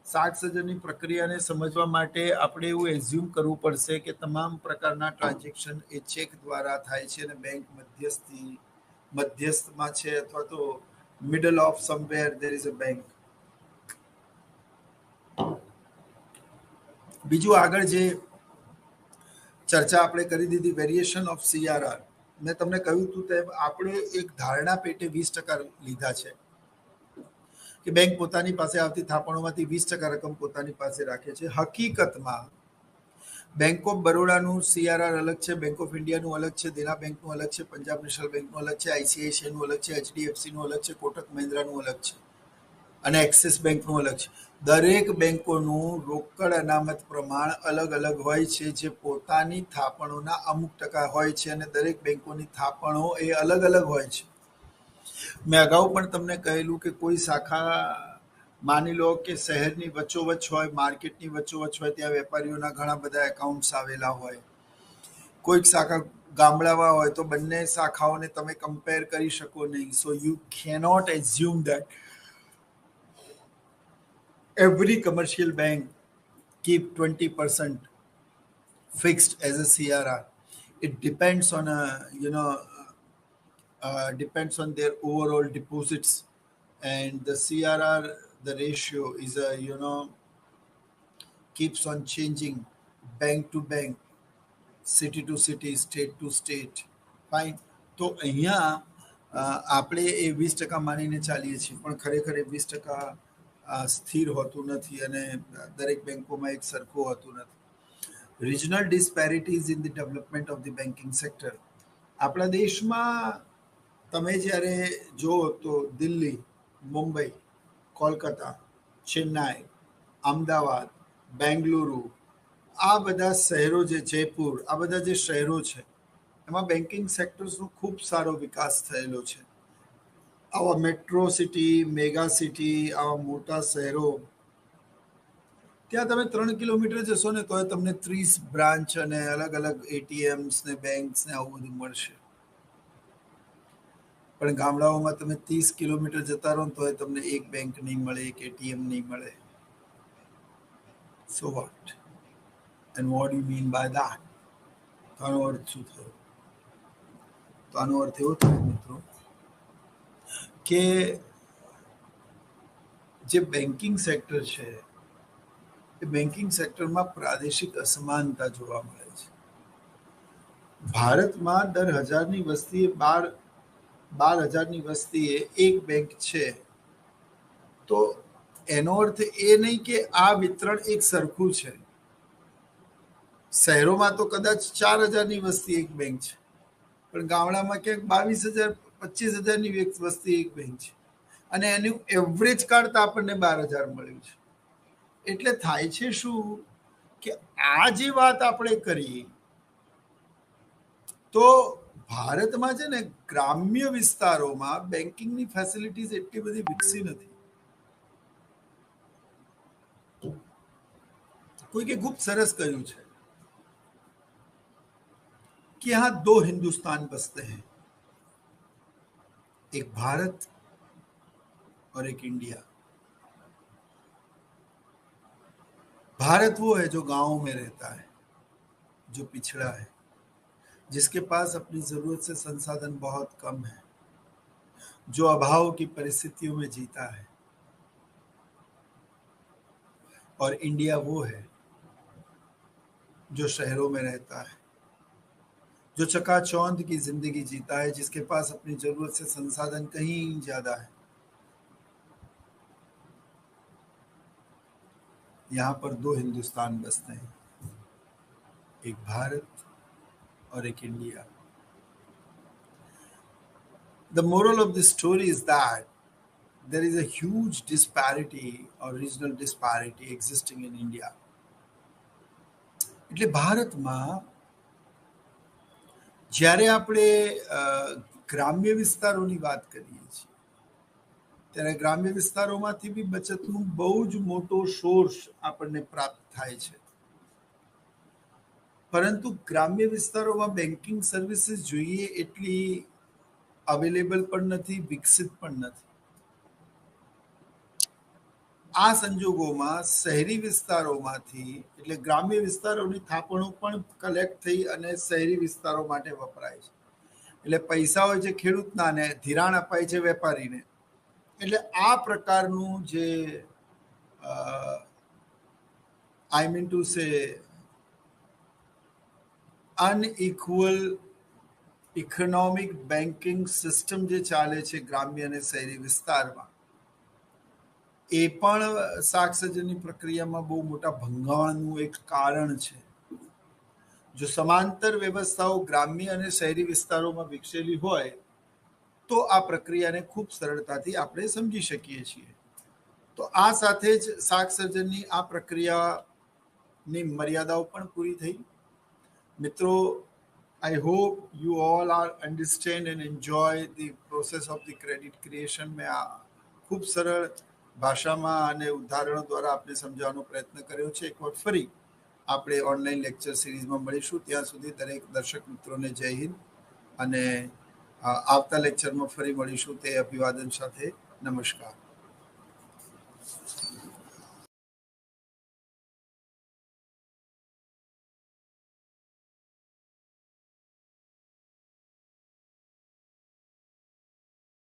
શાક સર્જનની પ્રક્રિયાને સમજવા માટે આપણે એવું એઝ્યુમ કરવું પડશે કે તમામ પ્રકારના ટ્રાન્ઝેક્શન એ ચેક દ્વારા થાય છે અને બેંક મધ્યસ્થમાં છે અથવા તો middle of somewhere there is a bank. બીજું આગળ જે ચર્ચા આપણે કરી દીધી, વેરિએશન ઓફ CRR. મેં તમને કહ્યું હતું તેમ આપણે એક ધારણા પેટે 20% લીધા છે કે બેંક પોતાની પાસે આવતી થાપણોમાંથી 20% રકમ પોતાની પાસે રાખે છે. હકીકતમાં બેંક ઓફ બરોડાનું CRR અલગ છે, બેંક ઓફ ઇન્ડિયાનું અલગ છે, દેના બેંકનું અલગ છે, પંજાબ નેશનલ બેંકનું અલગ છે, ICICIનું અલગ છે, HDFCનું અલગ છે, કોટક મહિન્દ્રાનું અલગ છે અને એક્સિસ બેંકનું અલગ છે. દરેક બેંકોનું રોકડ અનામત પ્રમાણ અલગ અલગ હોય છે, જે પોતાની થાપણોના અમુક ટકા હોય છે અને દરેક બેંકોની થાપણો એ અલગ અલગ હોય છે. મેં અગાઉ પણ તમને કહેલું કે કોઈ શાખા માની લો કે શહેરની વચ્ચોવચ્ચ હોય, માર્કેટની વચ્ચોવચ્ચ હોય, ત્યાં વેપારીઓના ઘણા બધા એકાઉન્ટ્સ આવેલા હોય. કોઈક શાખા ગામડામાં હોય તો બંને શાખાઓને તમે કમ્પેર કરી શકો નહીં. So you cannot assume that every commercial bank keep 20% fixed as a CRR. It depends on depends on their overall deposits, and the CRR, the ratio is keeps on changing bank to bank, city to city, state to state. Fine. તો અહીંયા આપણે એ 20% માનીને ચાલીએ છીએ, પણ ખરેખર એ 20% સ્થિર હોતું નથી અને દરેક બેંકોમાં એક સરખું હોતું નથી. Regional disparities in the development of the banking sector. આપણા દેશમાં તમે જ્યારે જુઓ તો દિલ્હી, મુંબઈ, કોલકાતા, ચેન્નાઈ, અમદાવાદ, બેંગલુરુ, આ બધા શહેરો, જે જયપુર, આ બધા જે શહેરો છે એમાં બેન્કિંગ સેક્ટર્સનો ખૂબ સારો વિકાસ થયેલો છે. આવા મેટ્રો સિટી, મેગા સિટી, આવા મોટા શહેરો, ત્યાં તમે 3 કિલોમીટર જશો ને તોય તમને 30 બ્રાન્ચ અને અલગ અલગ ATMs ને બેંક્સ ને આવું બધું મળશે. પણ ગામડાઓમાં તમે 30 કિલોમીટર જતા રહો તોય તમને એક બેંક નહીં મળે, એક ATM નહીં મળે. So what? And what you mean by that? તો આનો અર્થ શું થયો? તો આનો અર્થ એવો થયો મિત્રો કે જે બેન્કિંગ સેક્ટર છે એ બેન્કિંગ સેક્ટરમાં પ્રાદેશિક અસમાનતા જોવા મળે છે. ભારતમાં દર 1000ની વસ્તીએ 12,000ની વસ્તીએ એક બેંક છે. તો એનો અર્થ એ નહીં કે આ વિતરણ એક સરખું છે. શહેરોમાં તો કદાચ 4,000ની વસ્તી એક બેંક છે, પણ ગામડામાં ક્યાંક 22,000 25,000ની વસ્તી એક બેંક છે અને એનું એવરેજ કાઢતા આપણને 12,000 મળ્યું છે. એટલે થાય છે શું કે આ જે વાત આપણે કરી તો ભારતમાં છે ને ગ્રામ્ય વિસ્તારોમાં બેન્કિંગની ફેસિલિટીઝ એટલી બધી વિકસી નથી. કોઈકે ખૂબ સરસ કહ્યું છે कि यहाँ 2 हिंदुस्तान बसते हैं, एक भारत और एक इंडिया. भारत वो है जो गांव में रहता है, जो पिछड़ा है, जिसके पास अपनी जरूरत से संसाधन बहुत कम है, जो अभाव की परिस्थितियों में जीता है. और इंडिया वो है जो शहरों में रहता है, जो चकाचौंध की जिंदगी जीता है, जिसके पास अपनी जरूरत से संसाधन कहीं ज्यादा है. यहाँ पर 2 हिंदुस्तान बसते हैं, एक भारत और एक India. The moral of the story is that there is a huge disparity or regional disparity existing in India. એટલે ભારતમાં જ્યારે આપણે ગ્રામ્ય વિસ્તારોની વાત કરીએ છીએ ત્યારે ગ્રામ્ય વિસ્તારોમાંથી બી બચતનું બહુ જ મોટો સોર્સ આપણને પ્રાપ્ત થાય છે. પરંતુ ગ્રામ્ય વિસ્તારોમાં બેન્કિંગ સર્વિસીસ જોઈએ એટલી અવેલેબલ પણ નથી, વિકસિત પણ નથી. આ સંજોગોમાં શહેરી વિસ્તારોમાંથી એટલે ગ્રામ્ય વિસ્તારોની થાપણો પણ કલેક્ટ થઈ અને શહેરી વિસ્તારો માટે વપરાય છે. એટલે પૈસા હોય છે ખેડૂતના ને ધિરાણ અપાય છે વેપારીને. એટલે આ પ્રકારનું જે I mean to say unequal economic banking system જે ચાલે છે ગ્રામ્ય અને શહેરી વિસ્તારમાં, એ પણ શાકસજ્જનની પ્રક્રિયામાં બહુ મોટા ભંગાણનું એક કારણ છે. જો સમાંતર વ્યવસ્થાઓ ગ્રામ્ય અને શહેરી વિસ્તારોમાં વિકસેલી હોય તો આ પ્રક્રિયાને ખૂબ સરળતાથી આપણે સમજી શકીએ છીએ. તો આ સાથે જ શાક સર્જનની આ પ્રક્રિયાની મર્યાદાઓ પણ પૂરી થઈ. મિત્રો, I hope you all are understand and enjoy the process of the credit creation. મેં આ ખૂબ સરળ ભાષામાં અને ઉદાહરણો દ્વારા આપને સમજાવવાનો પ્રયત્ન કર્યો છે. એકવાર ફરી આપણે ઓનલાઈન લેક્ચર સિરીઝમાં મળીશું. ત્યાં સુધી દરેક દર્શક મિત્રોને જય હિન્દ અને આવતા લેક્ચરમાં ફરી મળીશું તે અભિવાદન સાથે. નમસ્કાર.